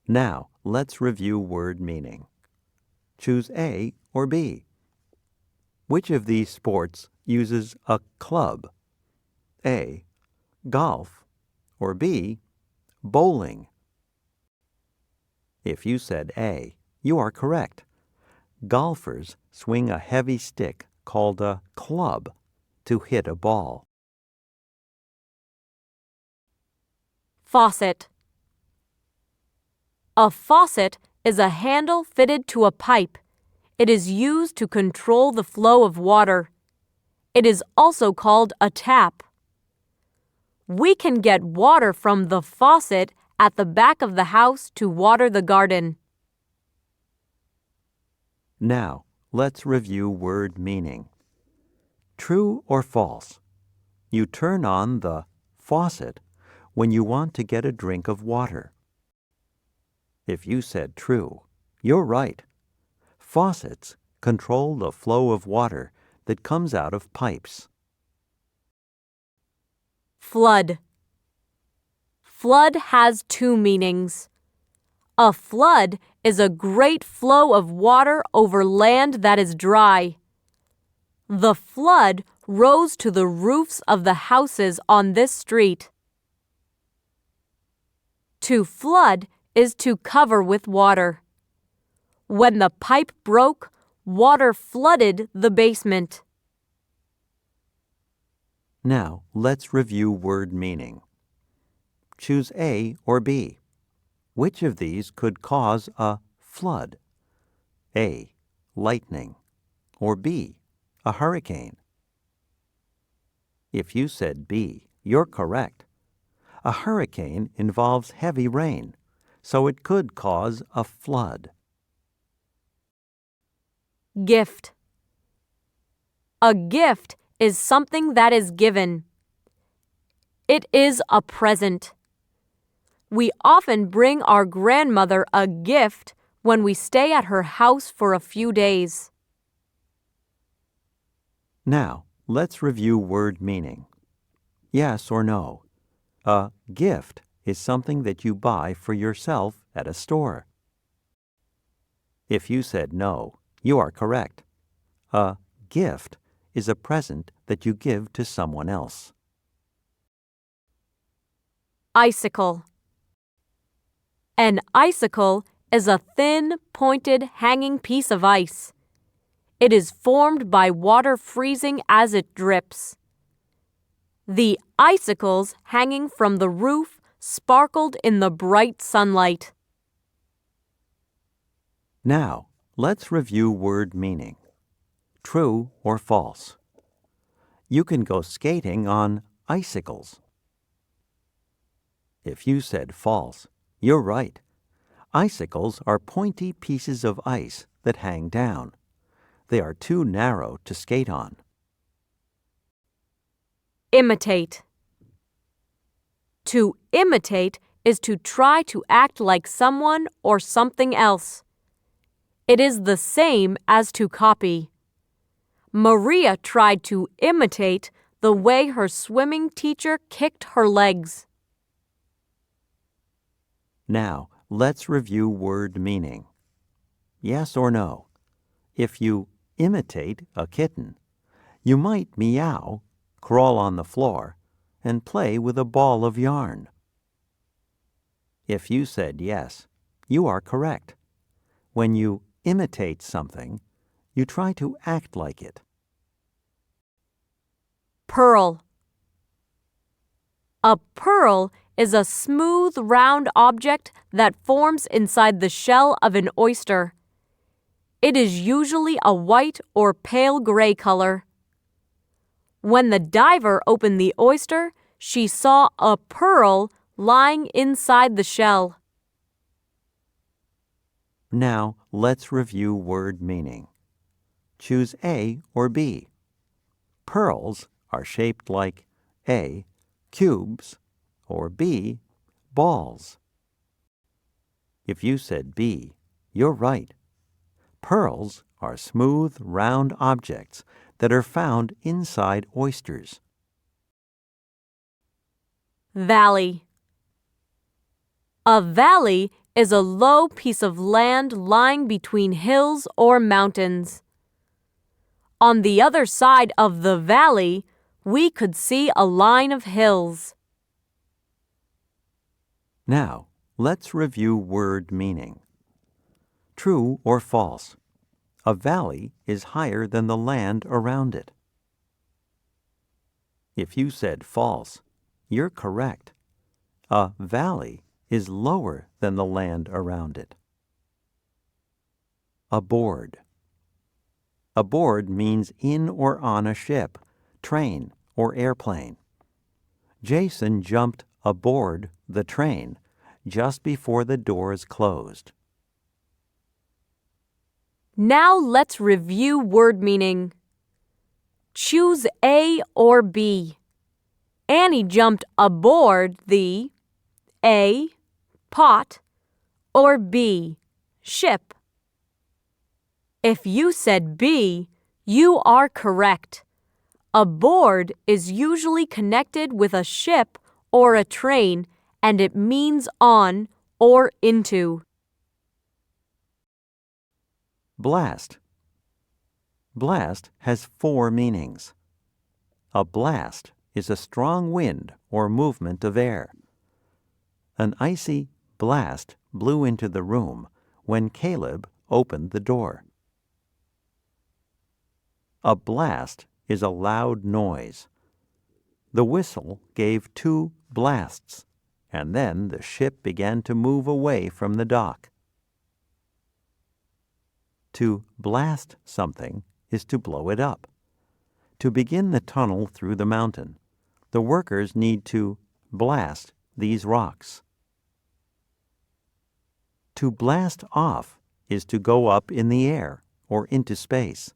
Now, let's review word meaning. Choose A or B. Which of these sports uses a club? A, golf, or B, bowling? If you said A, you are correct. Golfers swing a heavy stick called a club to hit a ball. Faucet. A faucet is a handle fitted to a pipe. It is used to control the flow of water. It is also called a tap. We can get water from the faucet at the back of the house to water the garden. Now, let's review word meaning. True or false? You turn on the faucet when you want to get a drink of water. If you said true, you're right. Faucets control the flow of water that comes out of pipes. Flood. Flood has two meanings. A flood is a great flow of water over land that is dry. The flood rose to the roofs of the houses on this street. To flood is to cover with water. When the pipe broke, water flooded the basement. Now, let's review word meaning. Choose A or B. Which of these could cause a flood? A, lightning, or B, a hurricane? If you said B, you're correct. A hurricane involves heavy rain, so it could cause a flood. Gift. A gift is something that is given. It is a present. We often bring our grandmother a gift when we stay at her house for a few days. Now, let's review word meaning. Yes or no? A gift is something that you buy for yourself at a store. If you said no, you are correct. A gift is a present that you give to someone else. Icicle. An icicle is a thin, pointed, hanging piece of ice. It is formed by water freezing as it drips. The icicles hanging from the roof sparkled in the bright sunlight. Now, let's review word meaning. True or false? You can go skating on icicles. If you said false, you're right. Icicles are pointy pieces of ice that hang down. They are too narrow to skate on. Imitate. To imitate is to try to act like someone or something else. It is the same as to copy. Maria tried to imitate the way her swimming teacher kicked her legs. Now, let's review word meaning. Yes or no? If you imitate a kitten, you might meow, crawl on the floor, and play with a ball of yarn. If you said yes, you are correct. When you imitate something, you try to act like it. Pearl. A pearl is a smooth, round object that forms inside the shell of an oyster. It is usually a white or pale gray color. When the diver opened the oyster, she saw a pearl lying inside the shell. Now, let's review word meaning. Choose A or B. Pearls are shaped like A, cubes, or B, balls. If you said B, you're right. Pearls are smooth, round objects that are found inside oysters. Valley. A valley is a low piece of land lying between hills or mountains. On the other side of the valley, we could see a line of hills. Now, let's review word meaning. True or false? A valley is higher than the land around it. If you said false, you're correct. A valley is lower than the land around it. Aboard. Aboard means in or on a ship, train, or airplane. Jason jumped aboard the train just before the doors closed. Now let's review word meaning. Choose A or B. Annie jumped aboard the A, pot, or B, ship. If you said B, you are correct. Aboard is usually connected with a ship or a train, and it means on or into. Blast. Blast has 4 meanings. A blast is a strong wind or movement of air. An icy blast blew into the room when Caleb opened the door. A blast is a loud noise. The whistle gave 2 blasts, and then the ship began to move away from the dock. To blast something is to blow it up. To begin the tunnel through the mountain, the workers need to blast these rocks. To blast off is to go up in the air or into space.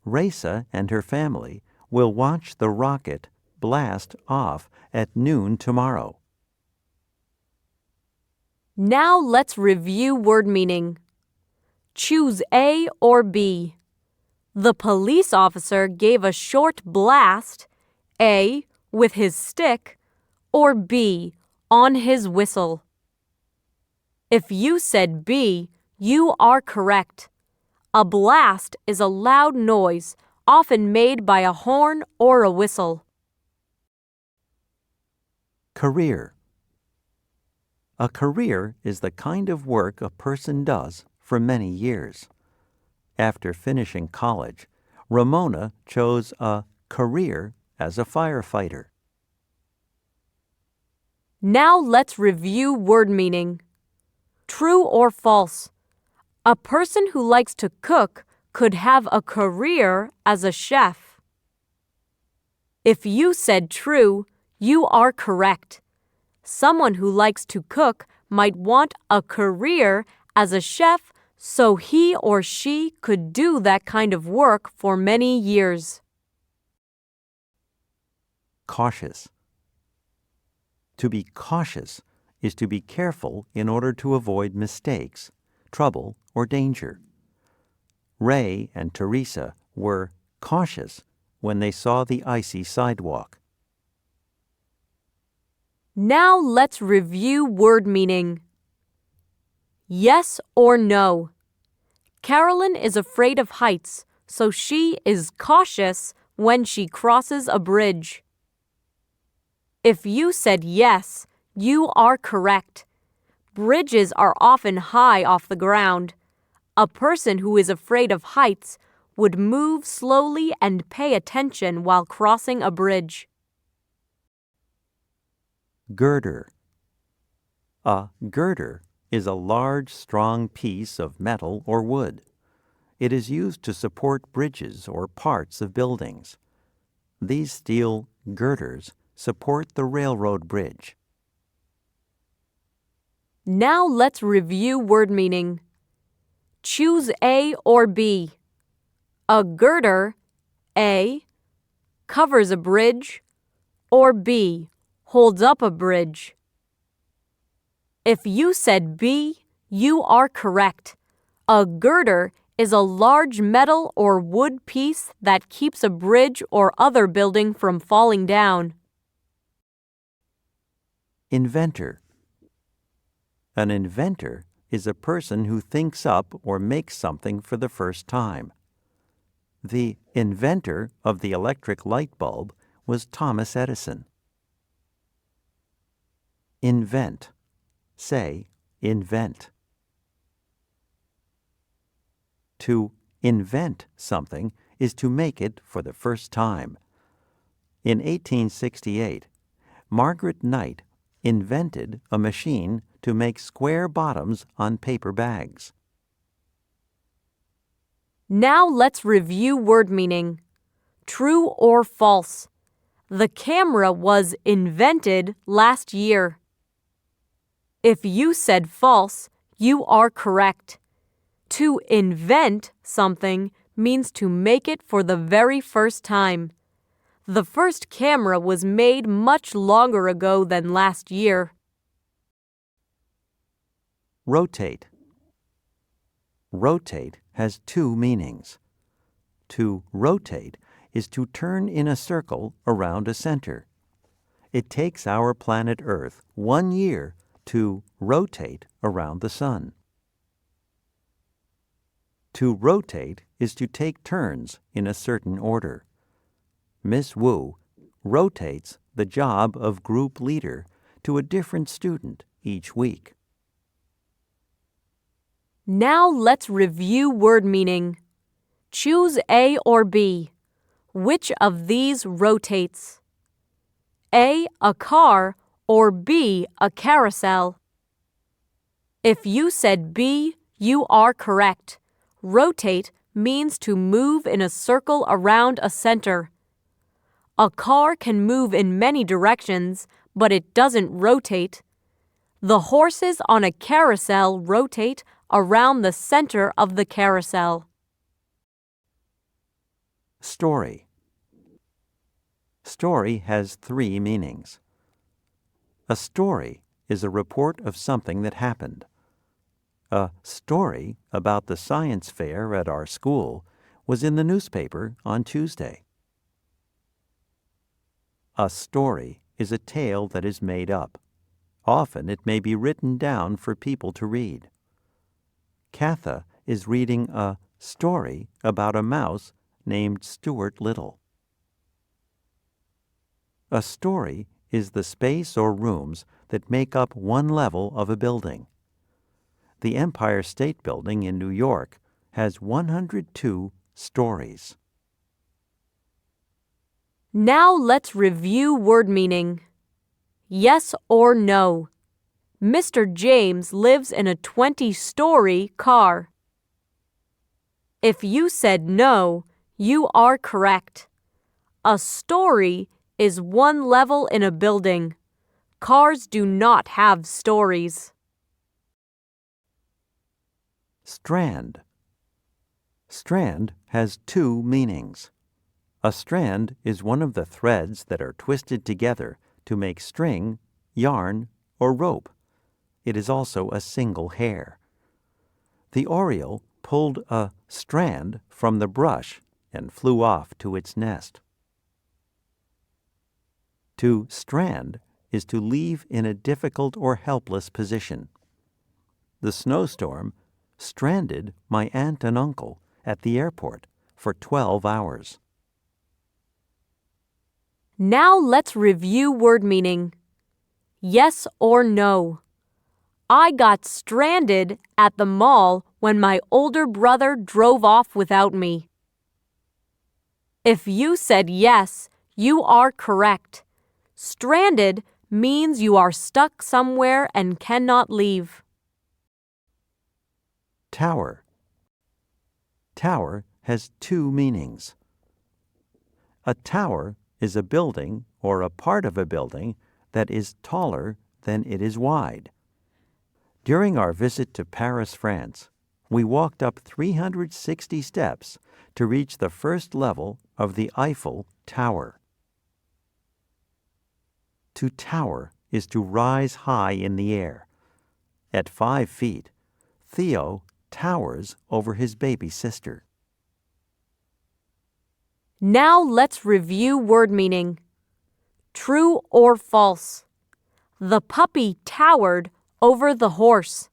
Raisa and her family will watch the rocket blast off at noon tomorrow. Now let's review word meaning. Choose A or B. The police officer gave a short blast, A, with his stick, or B, on his whistle. If you said B, you are correct. A blast is a loud noise, often made by a horn or a whistle. Career. A career is the kind of work a person does for many years. After finishing college, Ramona chose a career as a firefighter. Now let's review word meaning. True or false? A person who likes to cook could have a career as a chef. If you said true, you are correct. Someone who likes to cook might want a career as a chef so he or she could do that kind of work for many years. Cautious. To be cautious is to be careful in order to avoid mistakes, trouble, or danger. Ray and Teresa were cautious when they saw the icy sidewalk. Now let's review word meaning. Yes or no. Carolyn is afraid of heights, so she is cautious when she crosses a bridge. If you said yes, you are correct. Bridges are often high off the ground. A person who is afraid of heights would move slowly and pay attention while crossing a bridge. Girder. A girder is a large, strong piece of metal or wood. It is used to support bridges or parts of buildings. These steel girders support the railroad bridge. Now let's review word meaning. Choose A or B. A girder, A, covers a bridge, or B, holds up a bridge. If you said B, you are correct. A girder is a large metal or wood piece that keeps a bridge or other building from falling down. Inventor. An inventor is a person who thinks up or makes something for the first time. The inventor of the electric light bulb was Thomas Edison. Invent. Say, invent. To invent something is to make it for the first time. In 1868, Margaret Knight invented a machine to make square bottoms on paper bags. Now let's review word meaning. True or false. The camera was invented last year. If you said false, you are correct. To invent something means to make it for the very first time. The first camera was made much longer ago than last year. Rotate. Rotate has two meanings. To rotate is to turn in a circle around a center. It takes our planet Earth 1 year to rotate around the sun. To rotate is to take turns in a certain order. Miss Wu rotates the job of group leader to a different student each week. Now let's review word meaning. Choose A or B. Which of these rotates? A car, or B, a carousel. If you said B, you are correct. Rotate means to move in a circle around a center. A car can move in many directions, but it doesn't rotate. The horses on a carousel rotate around the center of the carousel. Story. Story has three meanings. A story is a report of something that happened. A story about the science fair at our school was in the newspaper on Tuesday. A story is a tale that is made up. Often it may be written down for people to read. Katha is reading a story about a mouse named Stuart Little. A story is the space or rooms that make up one level of a building. The Empire State Building in New York has 102 stories. Now let's review word meaning. Yes or no. Mr. James lives in a 20-story car. If you said no, you are correct. A story is one level in a building. Cars do not have stories. Strand. Strand has two meanings. A strand is one of the threads that are twisted together to make string, yarn, or rope. It is also a single hair. The oriole pulled a strand from the brush and flew off to its nest. To strand is to leave in a difficult or helpless position. The snowstorm stranded my aunt and uncle at the airport for 12 hours. Now let's review word meaning. Yes or no. I got stranded at the mall when my older brother drove off without me. If you said yes, you are correct. Stranded means you are stuck somewhere and cannot leave. Tower. Tower has two meanings. A tower is a building or a part of a building that is taller than it is wide. During our visit to Paris, France, we walked up 360 steps to reach the first level of the Eiffel Tower. To tower is to rise high in the air. At 5 feet, Theo towers over his baby sister. Now let's review word meaning. True or false? The puppy towered over the horse.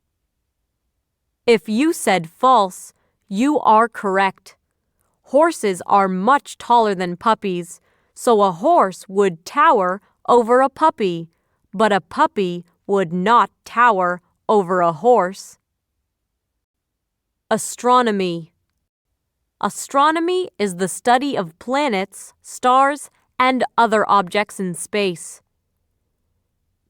If you said false, you are correct. Horses are much taller than puppies, so a horse would tower over a puppy, but a puppy would not tower over a horse. Astronomy. Astronomy is the study of planets, stars, and other objects in space.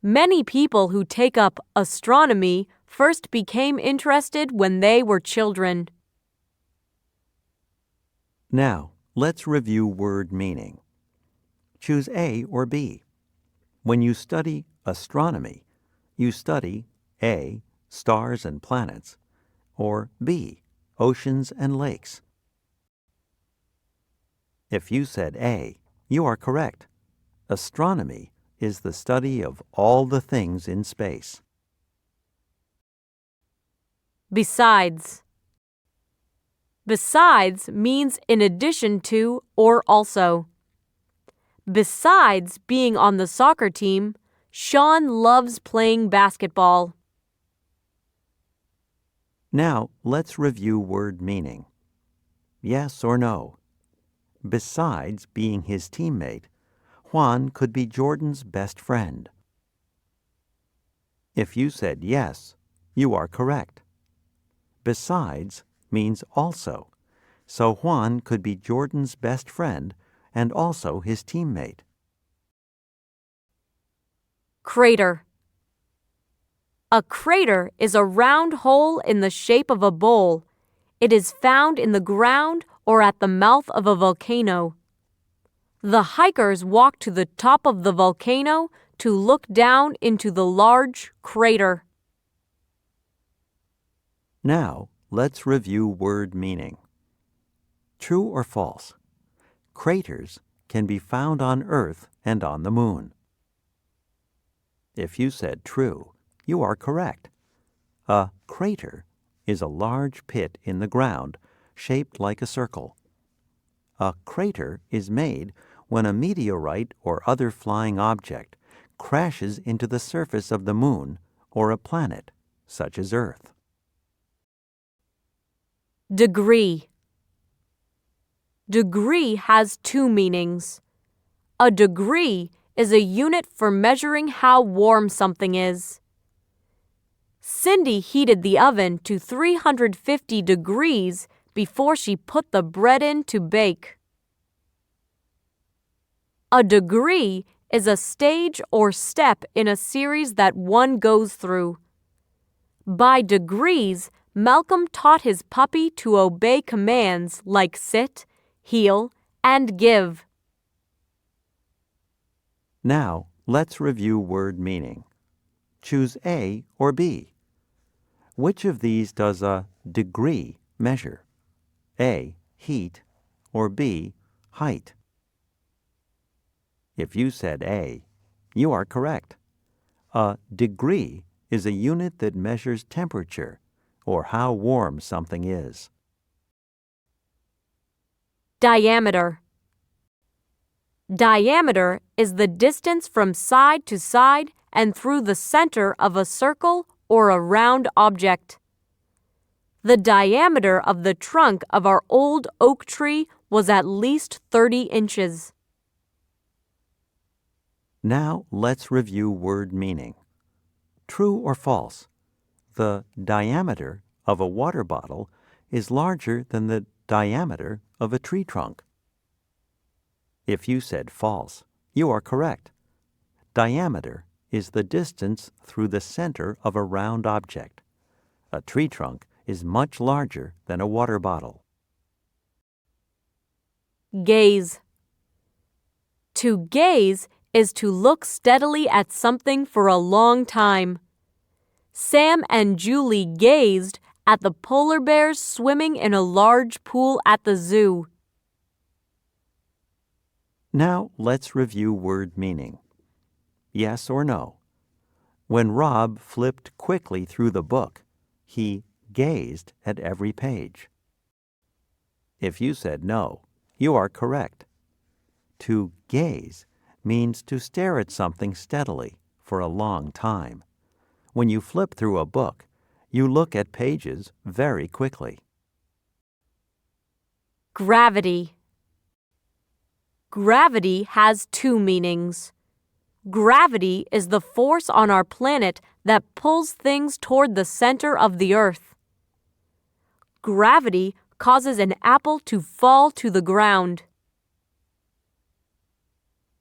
Many people who take up astronomy first became interested when they were children. Now, let's review word meaning. Choose A or B. When you study astronomy, you study A, stars and planets, or B, oceans and lakes. If you said A, you are correct. Astronomy is the study of all the things in space. Besides. Besides means in addition to or also. Besides being on the soccer team, Sean loves playing basketball. Now, let's review word meaning. Yes or no. Besides being his teammate, Juan could be Jordan's best friend. If you said yes, you are correct. Besides means also, so Juan could be Jordan's best friend and also his teammate. Crater. A crater is a round hole in the shape of a bowl. It is found in the ground or at the mouth of a volcano. The hikers walk to the top of the volcano to look down into the large crater. Now, let's review word meaning. True or false? Craters can be found on Earth and on the Moon. If you said true, you are correct. A crater is a large pit in the ground shaped like a circle. A crater is made when a meteorite or other flying object crashes into the surface of the Moon or a planet, such as Earth. Degree. Degree has two meanings. A degree is a unit for measuring how warm something is. Cindy heated the oven to 350 degrees before she put the bread in to bake. A degree is a stage or step in a series that one goes through. By degrees Malcolm taught his puppy to obey commands like sit, heel, and give. Now, let's review word meaning. Choose A or B. Which of these does a degree measure? A, heat, or B, height? If you said A, you are correct. A degree is a unit that measures temperature, or how warm something is. Diameter. Diameter is the distance from side to side and through the center of a circle or a round object. The diameter of the trunk of our old oak tree was at least 30 inches. Now let's review word meaning. True or false? The diameter of a water bottle is larger than the diameter of a tree trunk. If you said false, you are correct. Diameter is the distance through the center of a round object. A tree trunk is much larger than a water bottle. Gaze. To gaze is to look steadily at something for a long time. Sam and Julie gazed at the polar bears swimming in a large pool at the zoo. Now let's review word meaning. Yes or no? When Rob flipped quickly through the book, he gazed at every page. If you said no, you are correct. To gaze means to stare at something steadily for a long time. When you flip through a book, you look at pages very quickly. Gravity. Gravity has two meanings. Gravity is the force on our planet that pulls things toward the center of the earth. Gravity causes an apple to fall to the ground.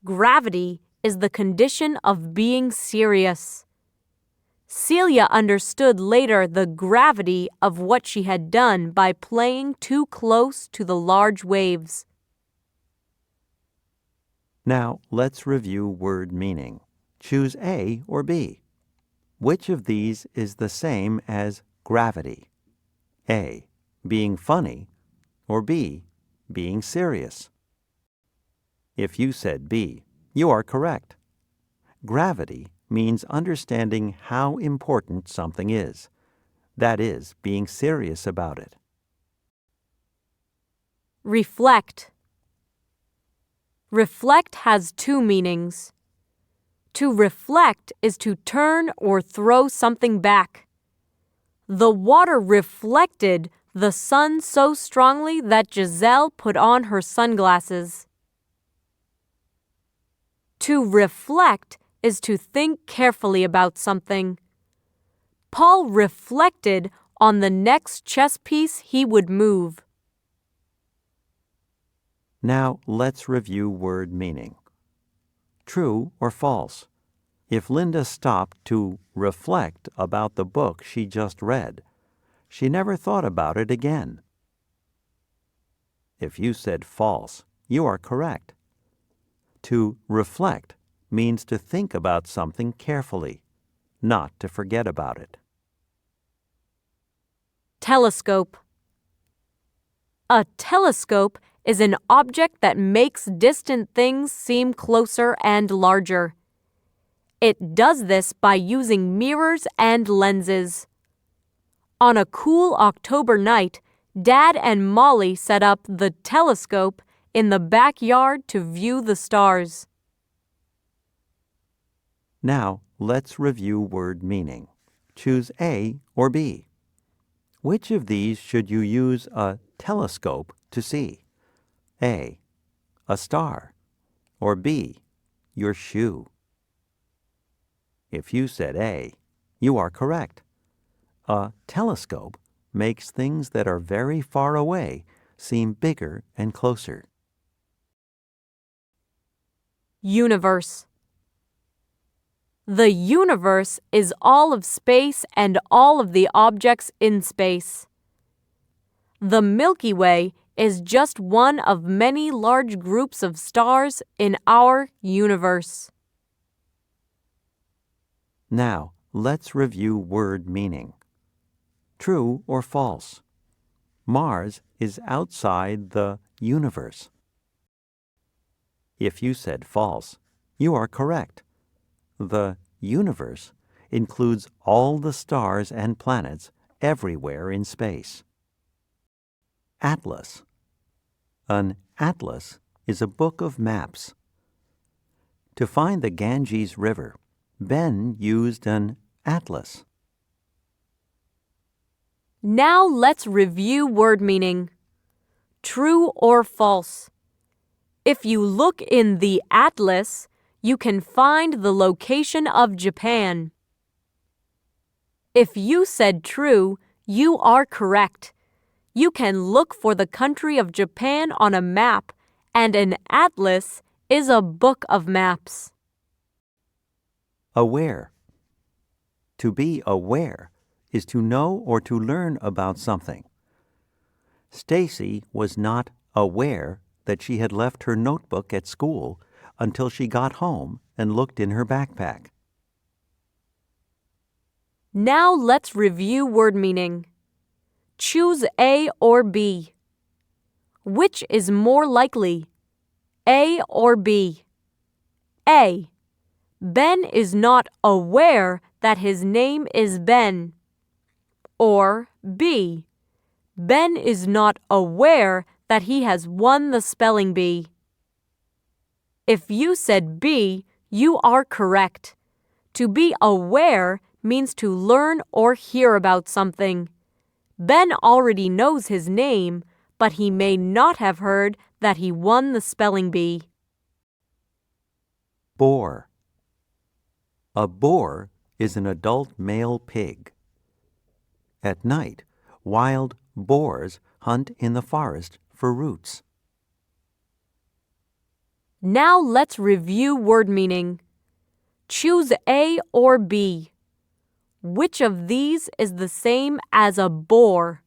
Gravity is the condition of being serious. Celia understood later the gravity of what she had done by playing too close to the large waves. Now let's review word meaning. Choose A or B. Which of these is the same as gravity? A, being funny, or B, being serious? If you said B, you are correct. Gravity means understanding how important something is. That is, being serious about it. Reflect. Reflect has two meanings. To reflect is to turn or throw something back. The water reflected the sun so strongly that Giselle put on her sunglasses. To reflect is to think carefully about something. Paul reflected on the next chess piece he would move. Now let's review word meaning. True or false? If Linda stopped to reflect about the book she just read, she never thought about it again. If you said false, you are correct. To reflect means to think about something carefully, not to forget about it. Telescope. A telescope is an object that makes distant things seem closer and larger. It does this by using mirrors and lenses. On a cool October night, Dad and Molly set up the telescope in the backyard to view the stars. Now let's review word meaning. Choose A or B. Which of these should you use a telescope to see? A, a star, or B, your shoe? If you said A, you are correct. A telescope makes things that are very far away seem bigger and closer. Universe. The universe is all of space and all of the objects in space. The Milky Way is just one of many large groups of stars in our universe. Now, let's review word meaning. True or false? Mars is outside the universe. If you said false, you are correct. The universe includes all the stars and planets everywhere in space. Atlas. An atlas is a book of maps. To find the Ganges River, Ben used an atlas. Now let's review word meaning. True or false? If you look in the atlas, you can find the location of Japan. If you said true, you are correct. You can look for the country of Japan on a map, and an atlas is a book of maps. Aware. To be aware is to know or to learn about something. Stacy was not aware that she had left her notebook at school until she got home and looked in her backpack. Now let's review word meaning. Choose A or B. Which is more likely, A or B? A. Ben is not aware that his name is Ben. Or B. Ben is not aware that he has won the spelling bee. If you said B, you are correct. To be aware means to learn or hear about something. Ben already knows his name, but he may not have heard that he won the spelling bee. Boar. A boar is an adult male pig. At night, wild boars hunt in the forest for roots. Now let's review word meaning. Choose A or B. Which of these is the same as a boar?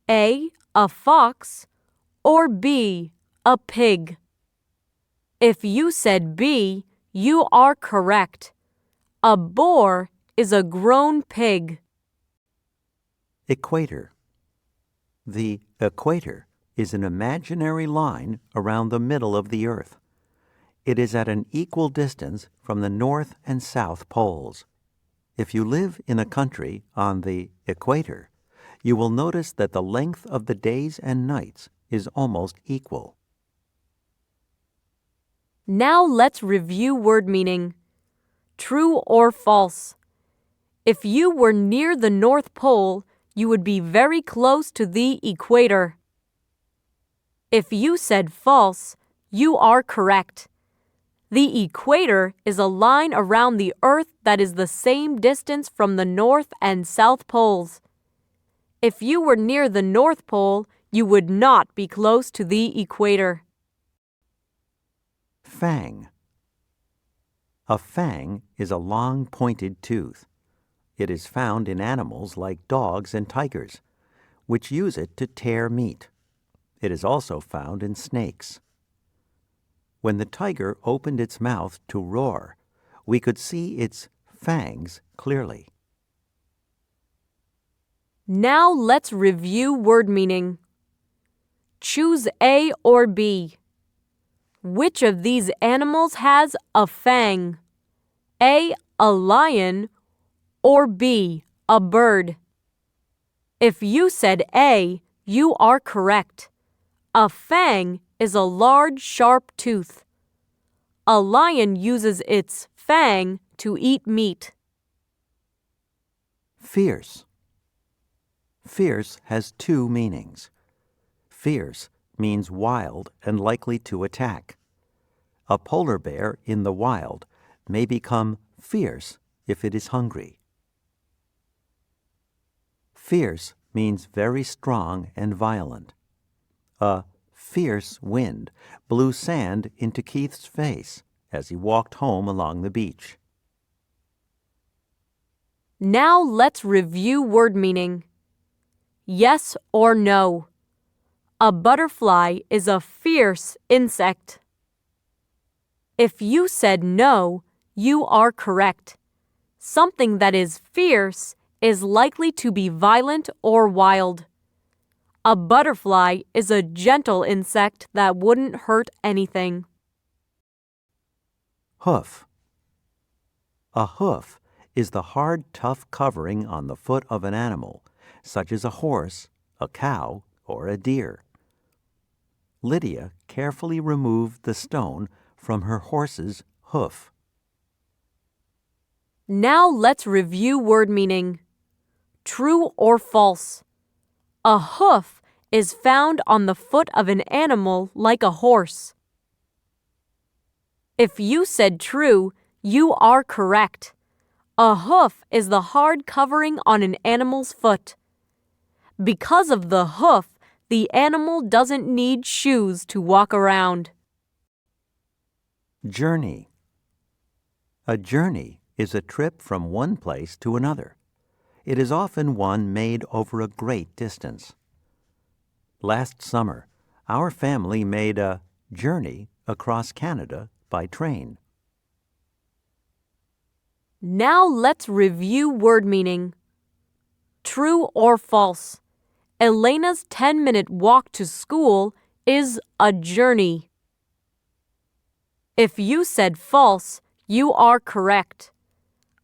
A fox, or B, a pig? If you said B, you are correct. A boar is a grown pig. Equator. The equator is an imaginary line around the middle of the Earth. It is at an equal distance from the North and South poles. If you live in a country on the equator, you will notice that the length of the days and nights is almost equal. Now let's review word meaning. True or false? If you were near the North Pole, you would be very close to the equator. If you said false, you are correct. The equator is a line around the Earth that is the same distance from the North and South poles. If you were near the North Pole, you would not be close to the equator. Fang. A fang is a long pointed tooth. It is found in animals like dogs and tigers, which use it to tear meat. It is also found in snakes. When the tiger opened its mouth to roar, we could see its fangs clearly. Now let's review word meaning. Choose A or B. Which of these animals has a fang? A lion, or B, a bird? If you said A, you are correct. A fang is a large, sharp tooth. A lion uses its fang to eat meat. Fierce. Fierce has two meanings. Fierce means wild and likely to attack. A polar bear in the wild may become fierce if it is hungry. Fierce means very strong and violent. A fierce wind blew sand into Keith's face as he walked home along the beach. Now let's review word meaning. Yes or no. A butterfly is a fierce insect. If you said no, you are correct. Something that is fierce is likely to be violent or wild. A butterfly is a gentle insect that wouldn't hurt anything. Hoof. A hoof is the hard, tough covering on the foot of an animal, such as a horse, a cow, or a deer. Lydia carefully removed the stone from her horse's hoof. Now let's review word meaning. True or false? A hoof is found on the foot of an animal like a horse. If you said true, you are correct. A hoof is the hard covering on an animal's foot. Because of the hoof, the animal doesn't need shoes to walk around. Journey. A journey is a trip from one place to another. It is often one made over a great distance. Last summer, our family made a journey across Canada by train. Now let's review word meaning. True or false? Elena's 10-minute walk to school is a journey. If you said false, you are correct.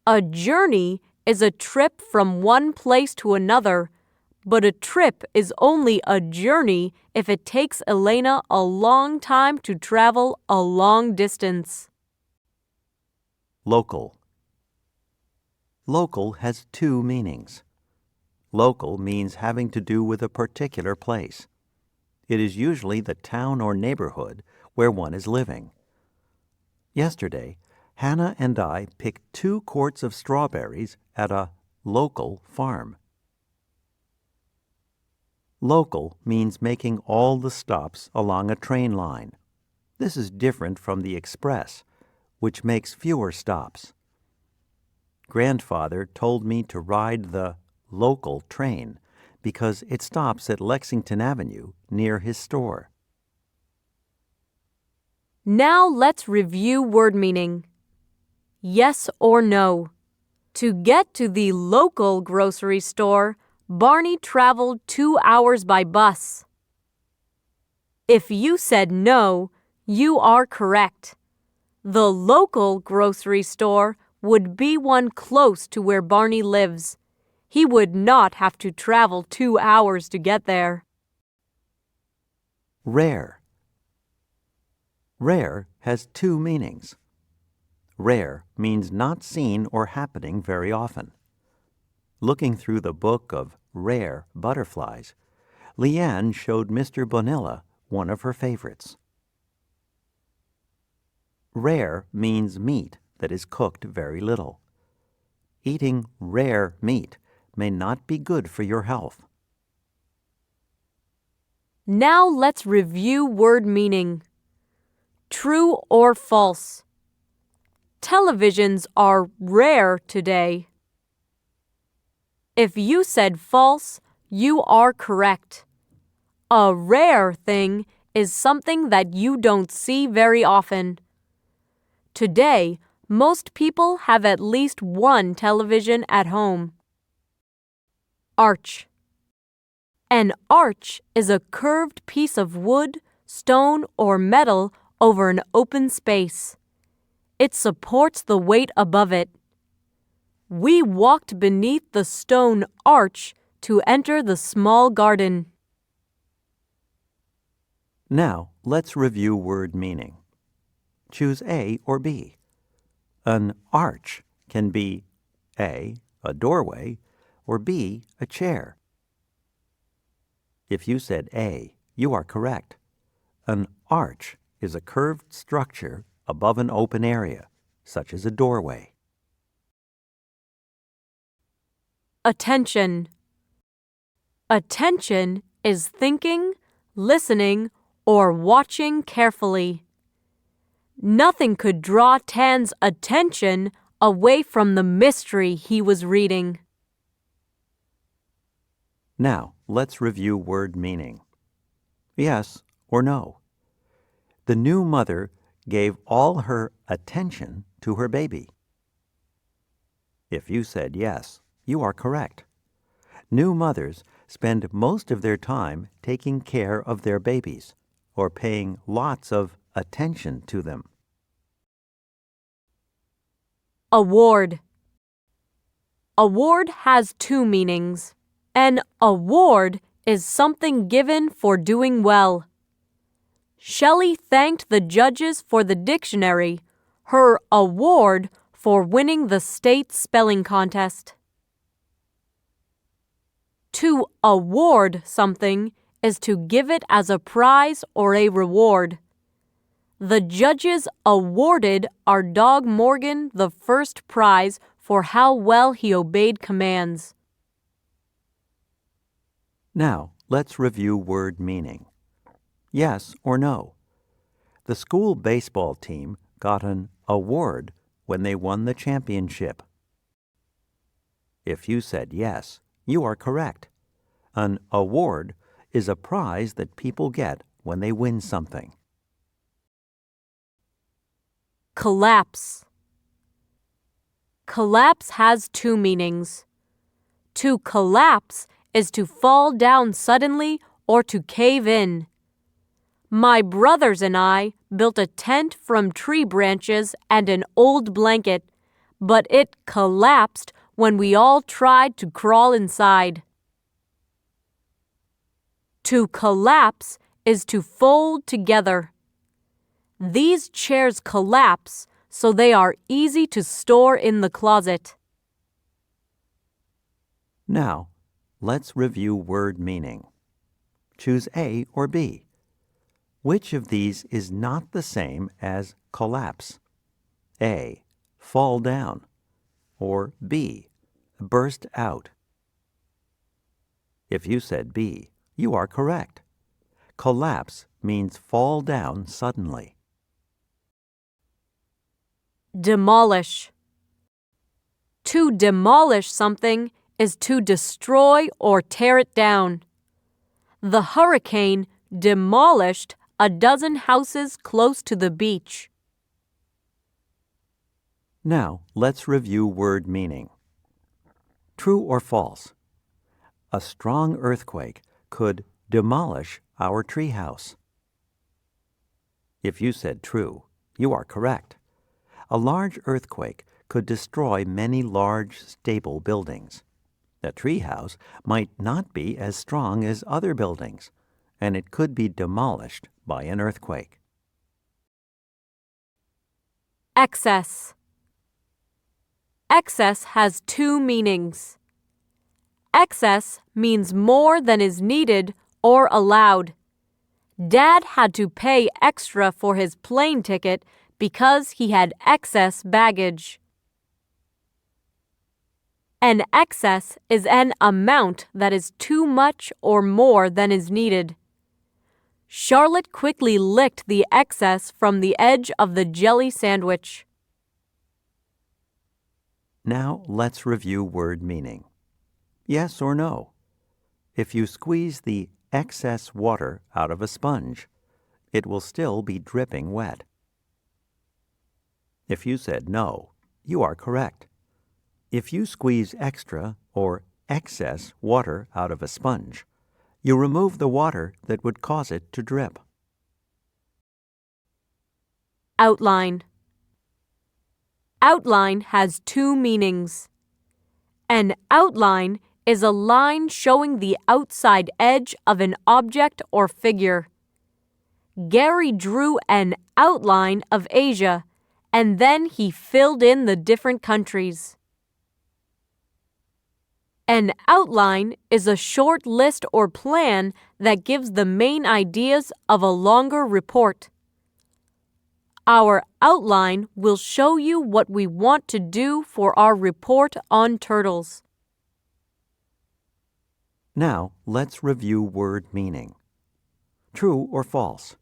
A journey is a trip from one place to another, but a trip is only a journey if it takes Elena a long time to travel a long distance. Local. Local has two meanings. Local means having to do with a particular place. It is usually the town or neighborhood where one is living. Yesterday, Hannah and I picked 2 quarts of strawberries at a local farm. Local means making all the stops along a train line. This is different from the express, which makes fewer stops. Grandfather told me to ride the local train because it stops at Lexington Avenue near his store. Now let's review word meaning. Yes or no? To get to the local grocery store, Barney traveled 2 hours by bus. If you said no, you are correct. The local grocery store would be one close to where Barney lives. He would not have to travel 2 hours to get there. Rare. Rare has 2 meanings. Rare means not seen or happening very often. Looking through the book of rare butterflies, Leanne showed Mr. Bonilla one of her favorites. Rare means meat that is cooked very little. Eating rare meat may not be good for your health. Now let's review word meaning. True or false? Televisions are rare today. If you said false, you are correct. A rare thing is something that you don't see very often. Today, most people have at least one television at home. Arch. An arch is a curved piece of wood, stone, or metal over an open space. It supports the weight above it. We walked beneath the stone arch to enter the small garden. Now, let's review word meaning. Choose A or B. An arch can be A, a doorway, or B, a chair. If you said A, you are correct. An arch is a curved structure above an open area, such as a doorway. Attention. Attention is thinking, listening, or watching carefully. Nothing could draw Tan's attention away from the mystery he was reading. Now, let's review word meaning. Yes or no. The new mother gave all her attention to her baby. If you said yes, you are correct. New mothers spend most of their time taking care of their babies or paying lots of attention to them. Award. Award has two meanings. An award is something given for doing well. Shelley thanked the judges for the dictionary, her award for winning the state spelling contest. To award something is to give it as a prize or a reward. The judges awarded our dog Morgan the first prize for how well he obeyed commands. Now, let's review word meaning. Yes or no. The school baseball team got an award when they won the championship. If you said yes, you are correct. An award is a prize that people get when they win something. Collapse. Collapse has two meanings. To collapse is to fall down suddenly or to cave in. My brothers and I built a tent from tree branches and an old blanket, but it collapsed when we all tried to crawl inside. To collapse is to fold together. These chairs collapse, so they are easy to store in the closet. Now, let's review word meaning. Choose A or B. Which of these is not the same as collapse? A. Fall down. Or B. Burst out. If you said B, you are correct. Collapse means fall down suddenly. Demolish. To demolish something is to destroy or tear it down. The hurricane demolished a dozen houses close to the beach. Now, let's review word meaning. True or false? A strong earthquake could demolish our treehouse. If you said true, you are correct. A large earthquake could destroy many large, stable buildings. A treehouse might not be as strong as other buildings, and it could be demolished by an earthquake. Excess. Excess has two meanings. Excess means more than is needed or allowed. Dad had to pay extra for his plane ticket because he had excess baggage. An excess is an amount that is too much or more than is needed. Charlotte quickly licked the excess from the edge of the jelly sandwich. Now let's review word meaning. Yes or no? If you squeeze the excess water out of a sponge, it will still be dripping wet. If you said no, you are correct. If you squeeze extra or excess water out of a sponge, you remove the water that would cause it to drip. Outline. Outline has two meanings. An outline is a line showing the outside edge of an object or figure. Gary drew an outline of Asia, and then he filled in the different countries. An outline is a short list or plan that gives the main ideas of a longer report. Our outline will show you what we want to do for our report on turtles. Now, let's review word meaning. True or false?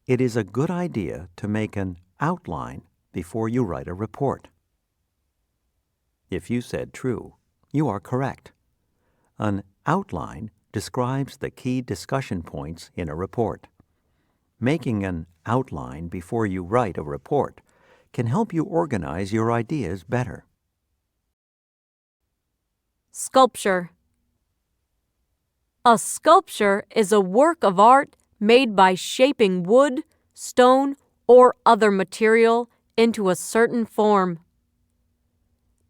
It is a good idea to make an outline before you write a report. If you said true, you are correct. An outline describes the key discussion points in a report. Making an outline before you write a report can help you organize your ideas better. Sculpture. A sculpture is a work of art made by shaping wood, stone, or other material into a certain form.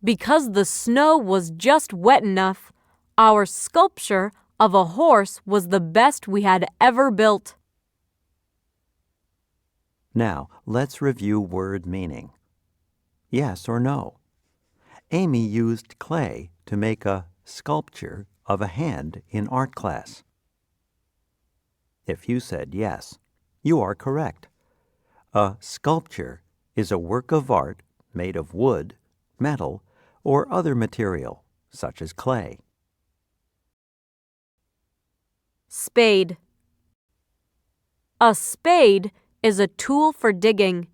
Because the snow was just wet enough, our sculpture of a horse was the best we had ever built. Now, let's review word meaning. Yes or no? Amy used clay to make a sculpture of a hand in art class. If you said yes, you are correct. A sculpture is a work of art made of wood, metal, or other material, such as clay. Spade. A spade is a tool for digging.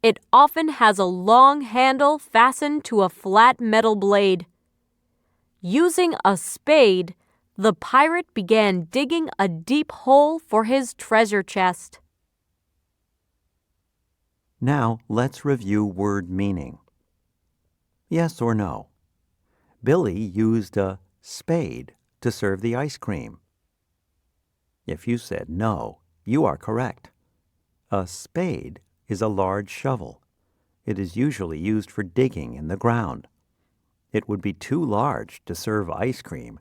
It often has a long handle fastened to a flat metal blade. Using a spade, the pirate began digging a deep hole for his treasure chest. Now, let's review word meaning. Yes or no? Billy used a spade to serve the ice cream. If you said no, you are correct. A spade is a large shovel. It is usually used for digging in the ground. It would be too large to serve ice cream.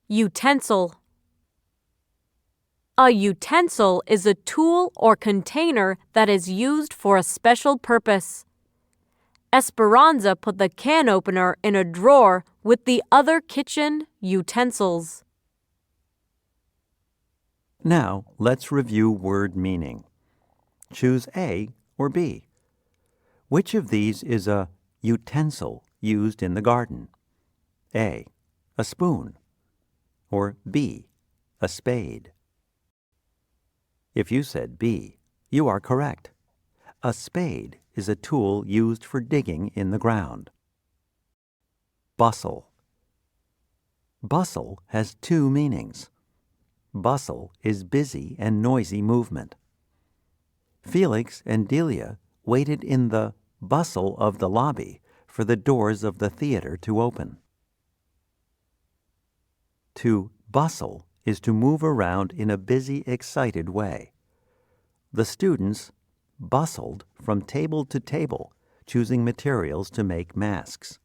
Utensil. A utensil is a tool or container that is used for a special purpose. Esperanza put the can opener in a drawer with the other kitchen utensils. Now, let's review word meaning. Choose A or B. Which of these is a utensil used in the garden? A spoon, or B, a spade. If you said B, you are correct. A spade is a tool used for digging in the ground. Bustle. Bustle has two meanings. Bustle is busy and noisy movement. Felix and Delia waited in the bustle of the lobby for the doors of the theater to open. To bustle is to move around in a busy, excited way. The students bustled from table to table, choosing materials to make masks.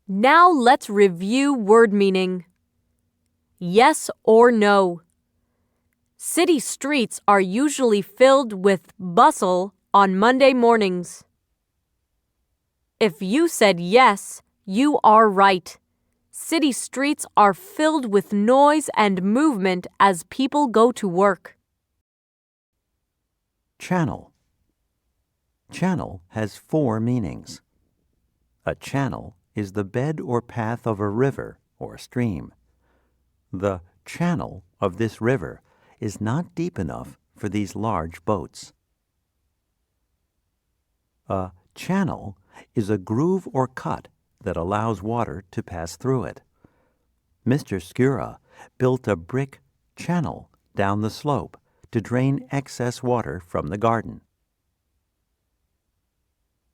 Now let's review word meaning. Yes or no? City streets are usually filled with bustle on Monday mornings. If you said yes, you are right. City streets are filled with noise and movement as people go to work. Channel. Channel has four meanings. A channel is the bed or path of a river or stream. The channel of this river is not deep enough for these large boats. A channel is a groove or cut that allows water to pass through it. Mr. Skura built a brick channel down the slope to drain excess water from the garden.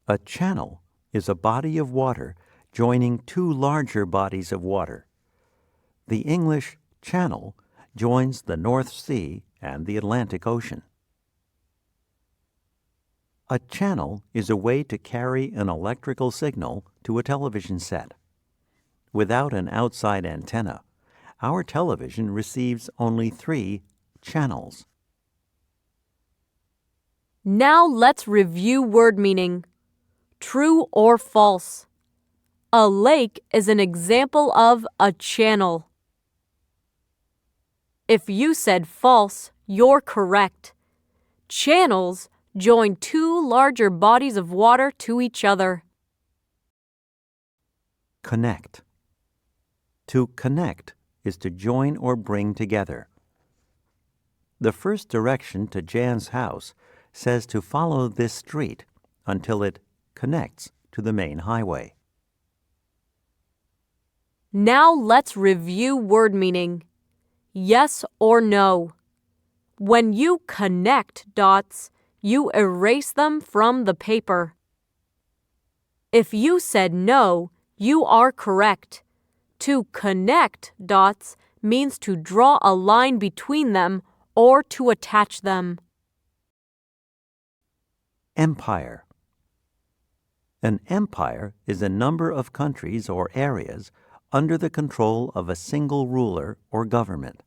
A channel is a body of water joining two larger bodies of water. The English Channel joins the North Sea and the Atlantic Ocean. A channel is a way to carry an electrical signal to a television set. Without an outside antenna, our television receives only 3 channels. Now let's review word meaning. True or false? A lake is an example of a channel. If you said false, you're correct. Channels join two larger bodies of water to each other. Connect. To connect is to join or bring together. The first direction to Jan's house says to follow this street until it connects to the main highway. Now let's review word meaning. Yes or no. When you connect dots, you erase them from the paper. If you said no, you are correct. To connect dots means to draw a line between them or to attach them. Empire. An empire is a number of countries or areas under the control of a single ruler or government.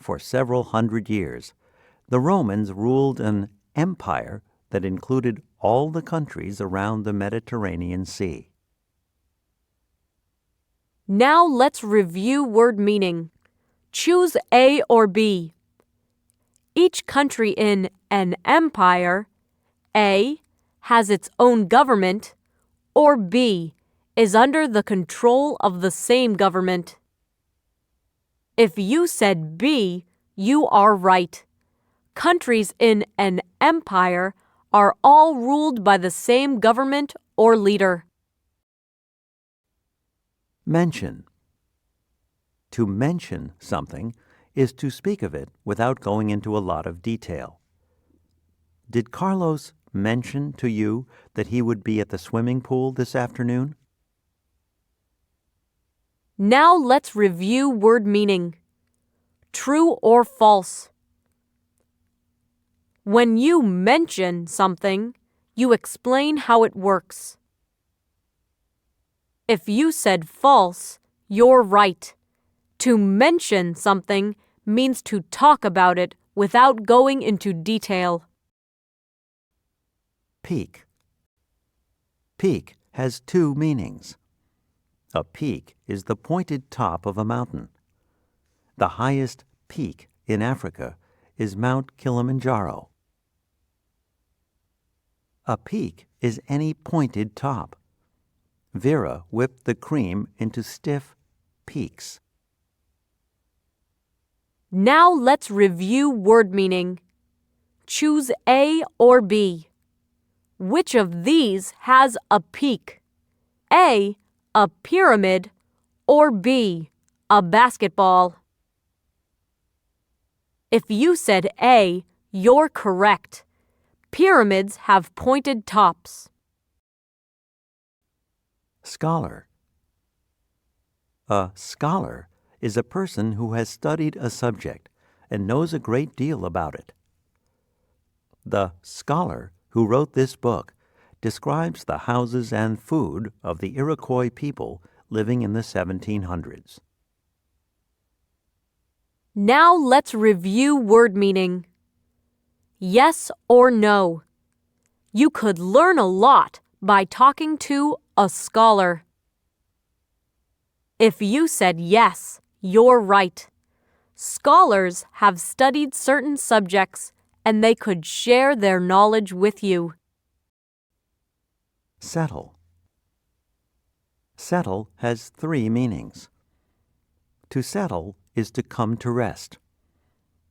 For several hundred years, the Romans ruled an empire that included all the countries around the Mediterranean Sea. Now let's review word meaning. Choose A or B. Each country in an empire, A, has its own government, or B, is under the control of the same government. If you said B, you are right. Countries in an empire are all ruled by the same government or leader. Mention. To mention something is to speak of it without going into a lot of detail. Did Carlos mention to you that he would be at the swimming pool this afternoon? Now let's review word meaning. True or false. When you mention something, you explain how it works. If you said false, you're right. To mention something means to talk about it without going into detail. Peak. Peak has two meanings. A peak is the pointed top of a mountain. The highest peak in Africa is Mount Kilimanjaro. A peak is any pointed top. Vera whipped the cream into stiff peaks. Now let's review word meaning. Choose A or B. Which of these has a peak? A, a pyramid, or B, a basketball? If you said A, you're correct. Pyramids have pointed tops. Scholar. A scholar is a person who has studied a subject and knows a great deal about it. The scholar who wrote this book describes the houses and food of the Iroquois people living in the 1700s. Now let's review word meaning. Yes or no. You could learn a lot by talking to a scholar. If you said yes, you're right. Scholars have studied certain subjects and they could share their knowledge with you. Settle. Settle has three meanings. To settle is to come to rest.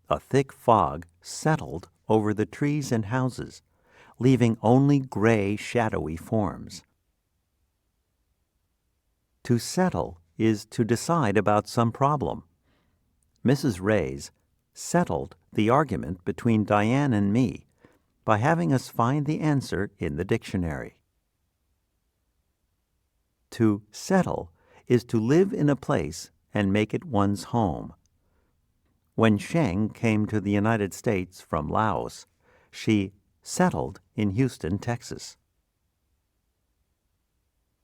A thick fog settled over the trees and houses, leaving only gray, shadowy forms. To settle is to decide about some problem. Mrs. Reyes settled the argument between Diane and me by having us find the answer in the dictionary. To settle is to live in a place and make it one's home. When Sheng came to the United States from Laos, she settled in Houston, Texas.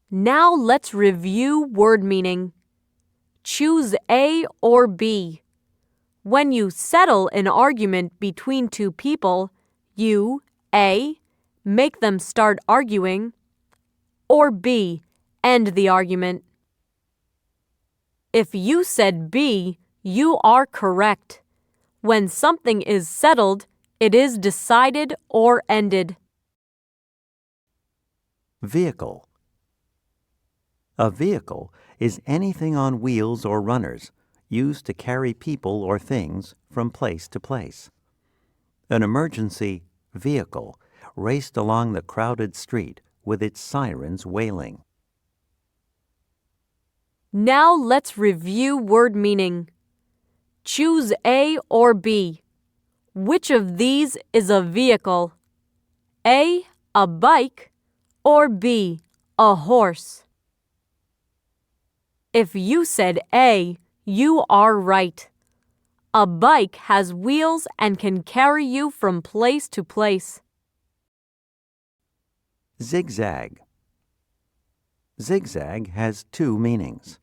Now let's review word meaning. Choose A or B. When you settle an argument between two people, you, A, make them start arguing, or B, end the argument. If you said B, you are correct. When something is settled, it is decided or ended. Vehicle. A vehicle is anything on wheels or runners used to carry people or things from place to place. An emergency vehicle raced along the crowded street with its sirens wailing. Now let's review word meaning. Choose A or B. Which of these is a vehicle? A bike, or B, a horse? If you said A, you are right. A bike has wheels and can carry you from place to place. Zigzag. Zigzag has two meanings.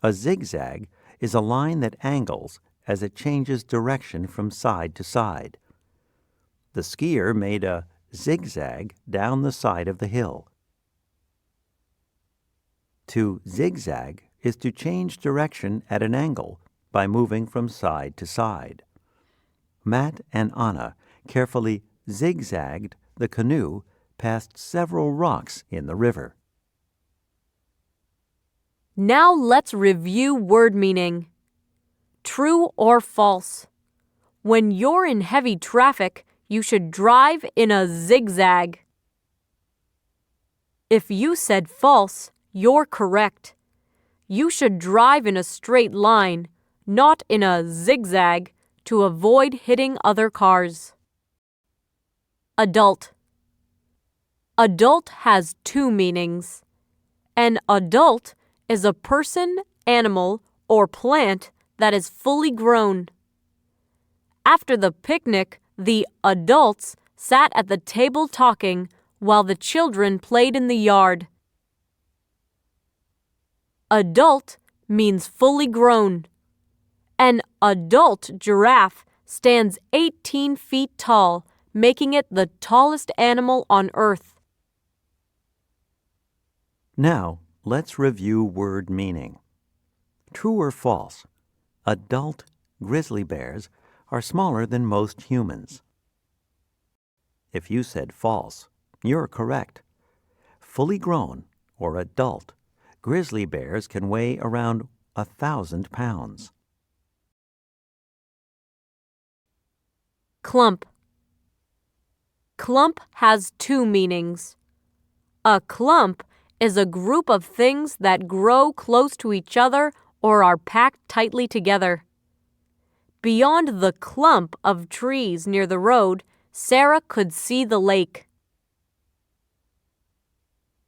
A zigzag is a line that angles as it changes direction from side to side. The skier made a zigzag down the side of the hill. To zigzag is to change direction at an angle by moving from side to side. Matt and Anna carefully zigzagged the canoe past several rocks in the river. Now let's review word meaning. True or false? When you're in heavy traffic, you should drive in a zigzag. If you said false, you're correct. You should drive in a straight line, not in a zigzag, to avoid hitting other cars. Adult. Adult has two meanings. An adult is a person, animal, or plant that is fully grown. After the picnic, the adults sat at the table talking while the children played in the yard. Adult means fully grown. An adult giraffe stands 18 feet tall, making it the tallest animal on Earth. Now, let's review word meaning. True or false? Adult grizzly bears are smaller than most humans. If you said false, you're correct. Fully grown, or adult, grizzly bears can weigh around 1,000 pounds. Clump. Clump has two meanings. A clump is a group of things that grow close to each other or are packed tightly together. Beyond the clump of trees near the road, Sarah could see the lake.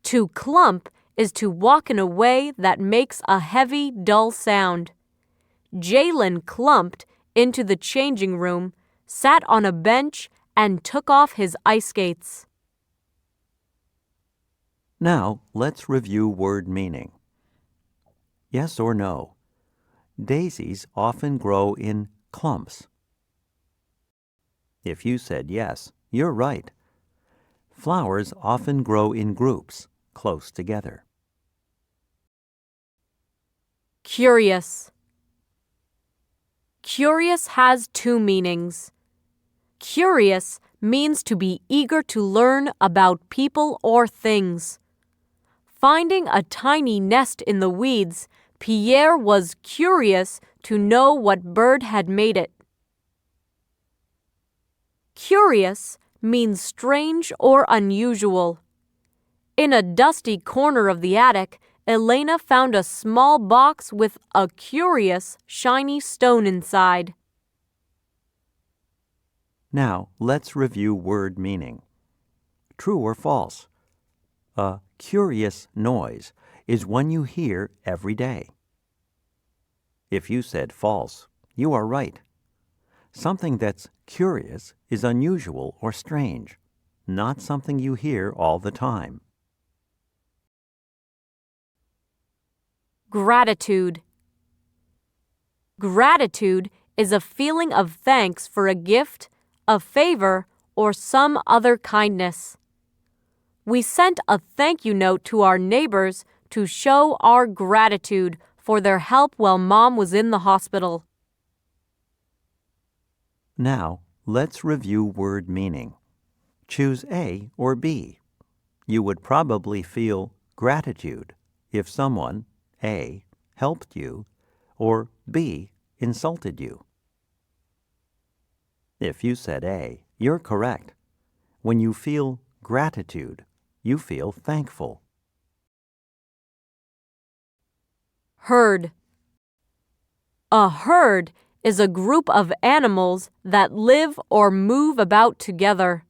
To clump is to walk in a way that makes a heavy, dull sound. Jalen clumped into the changing room, sat on a bench, and took off his ice skates. Now, let's review word meaning. Yes or no? Daisies often grow in clumps. If you said yes, you're right. Flowers often grow in groups, close together. Curious. Curious has two meanings. Curious means to be eager to learn about people or things. Finding a tiny nest in the weeds, Pierre was curious to know what bird had made it. Curious means strange or unusual. In a dusty corner of the attic, Elena found a small box with a curious, shiny stone inside. Now, let's review word meaning. True or false? A curious noise is one you hear every day. If you said false, you are right. Something that's curious is unusual or strange, not something you hear all the time. Gratitude. Gratitude is a feeling of thanks for a gift, a favor, or some other kindness. We sent a thank you note to our neighbors to show our gratitude for their help while Mom was in the hospital. Now, let's review word meaning. Choose A or B. You would probably feel gratitude if someone, A, helped you, or B, insulted you. If you said A, you're correct. When you feel gratitude, you feel thankful. Herd. A herd is a group of animals that live or move about together.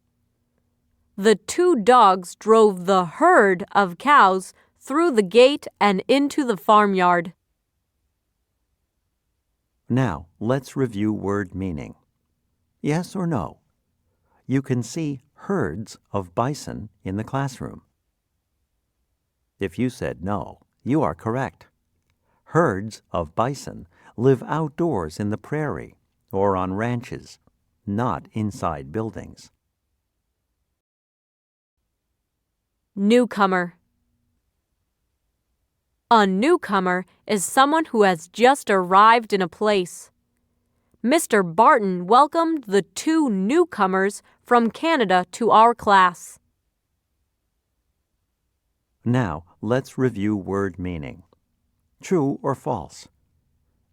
The two dogs drove the herd of cows through the gate and into the farmyard. Now, let's review word meaning. Yes or no? You can see herds of bison in the classroom. If you said no, you are correct. Herds of bison live outdoors in the prairie or on ranches, not inside buildings. Newcomer. A newcomer is someone who has just arrived in a place. Mr. Barton welcomed the two newcomers from Canada to our class. Now, let's review word meaning. True or false?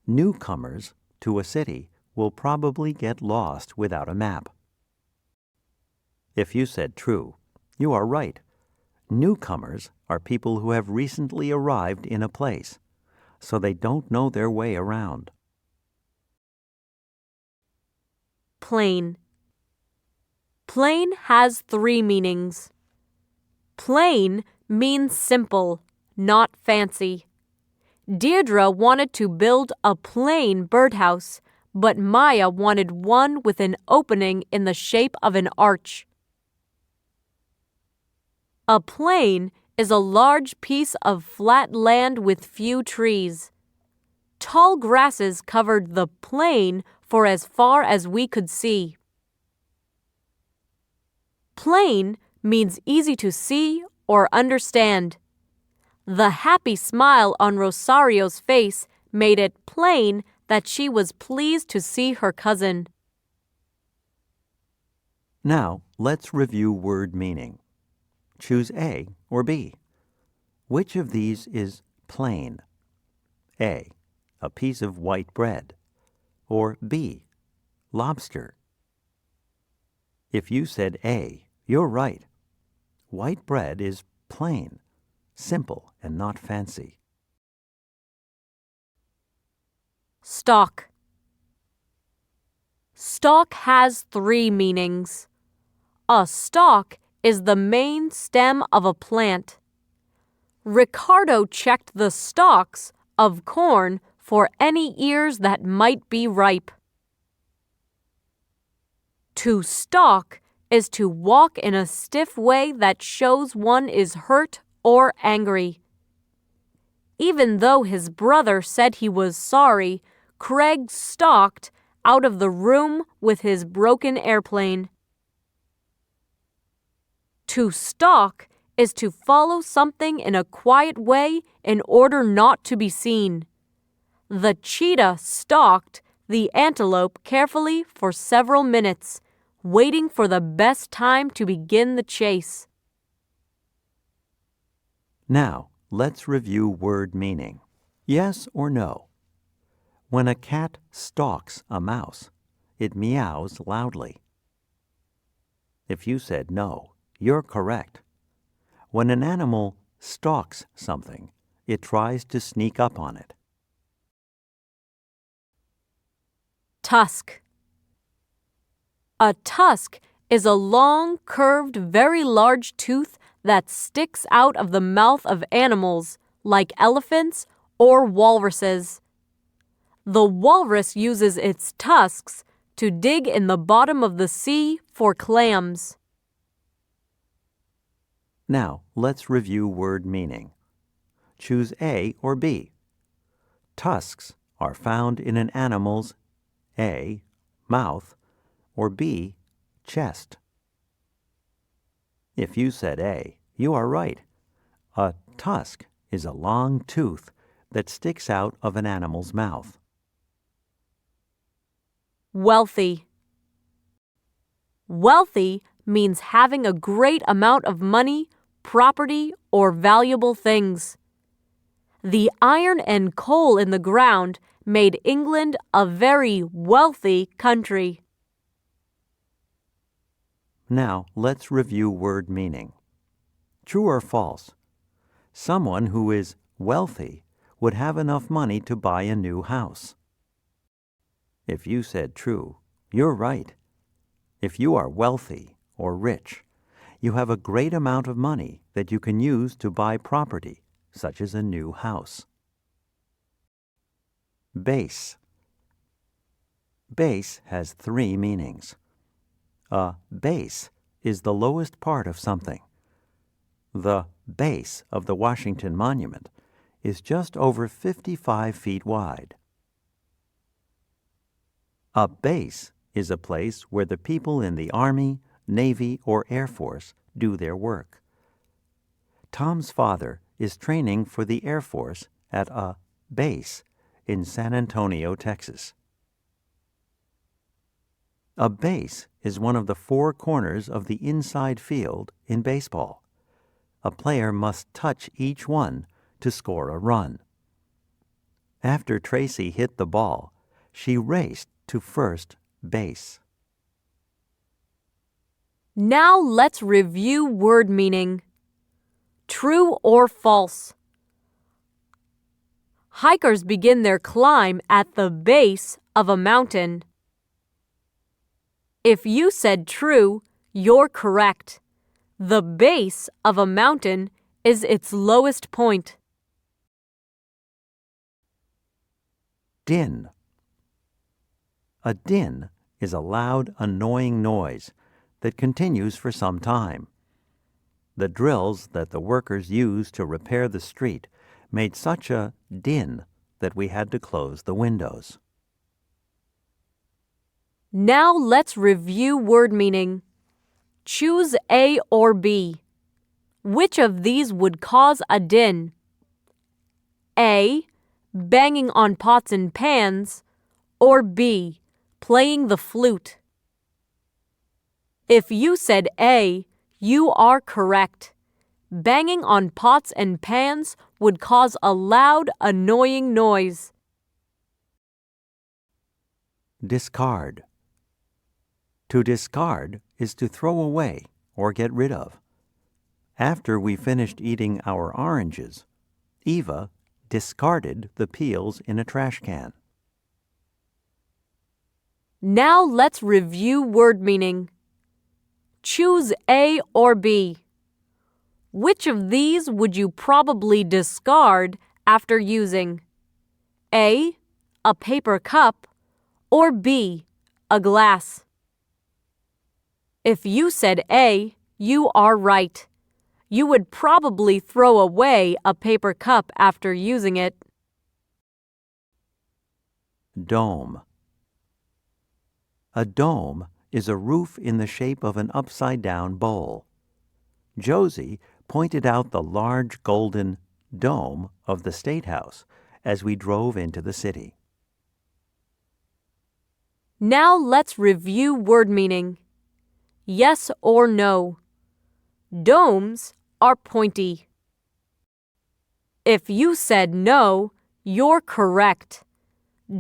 Newcomers to a city will probably get lost without a map. If you said true, you are right. Newcomers are people who have recently arrived in a place, so they don't know their way around. Plain. Plain has three meanings. Plain means simple, not fancy. Deirdre wanted to build a plain birdhouse, but Maya wanted one with an opening in the shape of an arch. A plain is a large piece of flat land with few trees. Tall grasses covered the plain for as far as we could see. Plain means easy to see or understand. The happy smile on Rosario's face made it plain that she was pleased to see her cousin. Now, let's review word meaning. Choose A or B. Which of these is plain? A, a piece of white bread, or B, lobster. If you said A, you're right. White bread is plain, simple, and not fancy. Stalk. Stalk has three meanings. A stalk is the main stem of a plant. Ricardo checked the stalks of corn for any ears that might be ripe. To stalk is to walk in a stiff way that shows one is hurt or angry. Even though his brother said he was sorry, Craig stalked out of the room with his broken airplane. To stalk is to follow something in a quiet way in order not to be seen. The cheetah stalked the antelope carefully for several minutes, waiting for the best time to begin the chase. Now, let's review word meaning. Yes or no? When a cat stalks a mouse, it meows loudly. If you said no, you're correct. When an animal stalks something, it tries to sneak up on it. Tusk. A tusk is a long, curved, very large tooth that sticks out of the mouth of animals, like elephants or walruses. The walrus uses its tusks to dig in the bottom of the sea for clams. Now, let's review word meaning. Choose A or B. Tusks are found in an animal's A, mouth, or B, chest. If you said A, you are right. A tusk is a long tooth that sticks out of an animal's mouth. Wealthy. Wealthy means having a great amount of money, property, or valuable things. The iron and coal in the ground made England a very wealthy country. Now, let's review word meaning. True or false? Someone who is wealthy would have enough money to buy a new house. If you said true, you're right. If you are wealthy or rich, you have a great amount of money that you can use to buy property, such as a new house. Base. Base has three meanings. A base is the lowest part of something. The base of the Washington Monument is just over 55 feet wide. A base is a place where the people in the Army, Navy, or Air Force do their work. Tom's father is training for the Air Force at a base in San Antonio, Texas. A base is one of the four corners of the inside field in baseball. A player must touch each one to score a run. After Tracy hit the ball, she raced to first base. Now let's review word meaning. True or false? Hikers begin their climb at the base of a mountain. If you said true, you're correct. The base of a mountain is its lowest point. Din. A din is a loud, annoying noise that continues for some time. The drills that the workers used to repair the street made such a din that we had to close the windows. Now let's review word meaning. Choose A or B. Which of these would cause a din? A. Banging on pots and pans, or B. Playing the flute. If you said A, you are correct. Banging on pots and pans would cause a loud, annoying noise. Discard. To discard is to throw away or get rid of. After we finished eating our oranges, Eva discarded the peels in a trash can. Now let's review word meaning. Choose A or B. Which of these would you probably discard after using? A. A paper cup, or B. A glass. If you said A, you are right. You would probably throw away a paper cup after using it. Dome. A dome is a roof in the shape of an upside-down bowl. Josie pointed out the large golden dome of the State House as we drove into the city. Now let's review word meaning. Yes or no. Domes are pointy. If you said no, you're correct.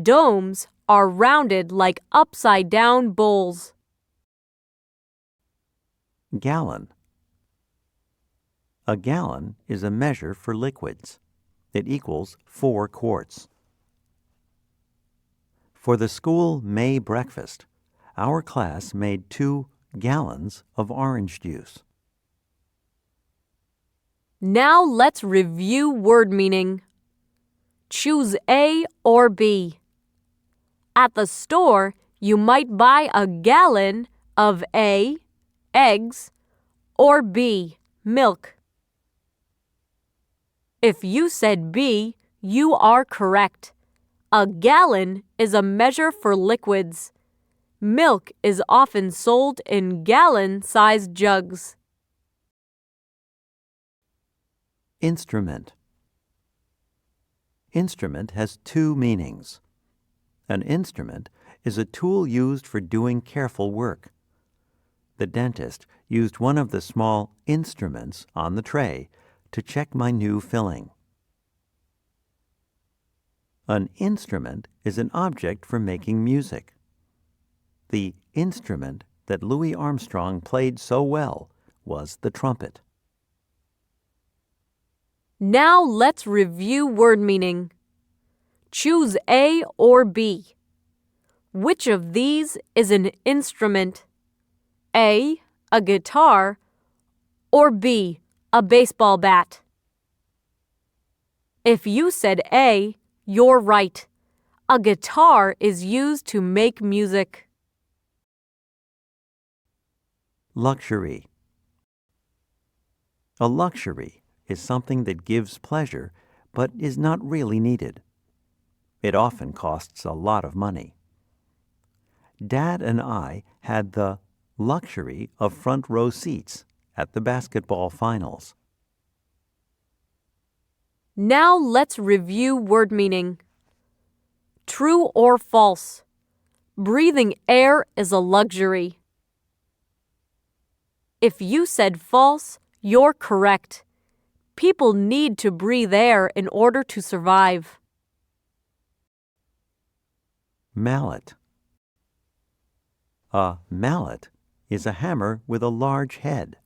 Domes are rounded like upside-down bowls. Gallon. A gallon is a measure for liquids. It equals 4 quarts. For the school May breakfast, our class made 2 gallons of orange juice. Now let's review word meaning. Choose A or B. At the store, you might buy a gallon of A, eggs, or B, milk. If you said B, you are correct. A gallon is a measure for liquids. Milk is often sold in gallon-sized jugs. Instrument. Instrument has 2 meanings. An instrument is a tool used for doing careful work. The dentist used one of the small instruments on the tray to check my new filling. An instrument is an object for making music. The instrument that Louis Armstrong played so well was the trumpet. Now let's review word meaning. Choose A or B. Which of these is an instrument? A, a guitar, or B, a baseball bat? If you said A, you're right. A guitar is used to make music. Luxury. A luxury is something that gives pleasure but is not really needed. It often costs a lot of money. Dad and I had the luxury of front row seats at the basketball finals. Now let's review word meaning. True or false? Breathing air is a luxury. If you said false, you're correct. People need to breathe air in order to survive. Mallet. A mallet is a hammer with a large head.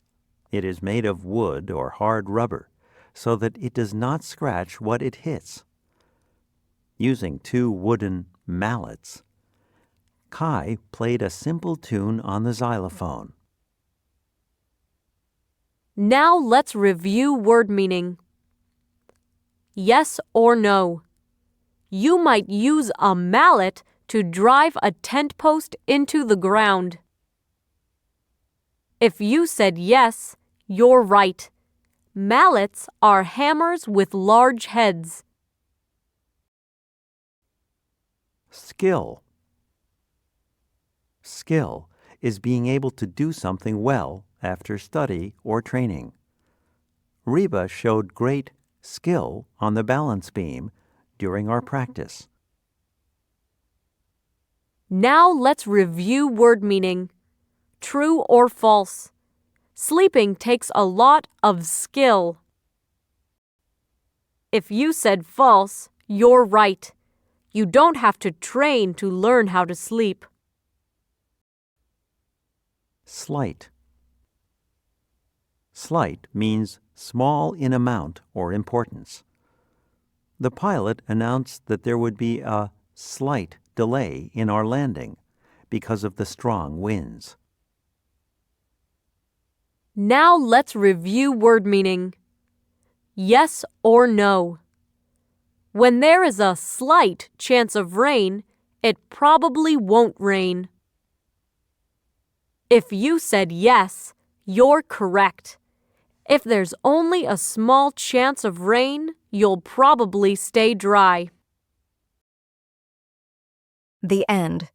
It is made of wood or hard rubber so that it does not scratch what it hits. Using two wooden mallets, Kai played a simple tune on the xylophone. Now let's review word meaning. Yes or no? You might use a mallet to drive a tent post into the ground. If you said yes, you're right. Mallets are hammers with large heads. Skill. Skill is being able to do something well after study or training. Reba showed great skill on the balance beam during our practice. Now let's review word meaning. True or false? Sleeping takes a lot of skill. If you said false, you're right. You don't have to train to learn how to sleep. Slight. Slight means small in amount or importance. The pilot announced that there would be a slight delay in our landing because of the strong winds. Now let's review word meaning. Yes or no? When there is a slight chance of rain, it probably won't rain. If you said yes, you're correct. If there's only a small chance of rain, you'll probably stay dry. The end.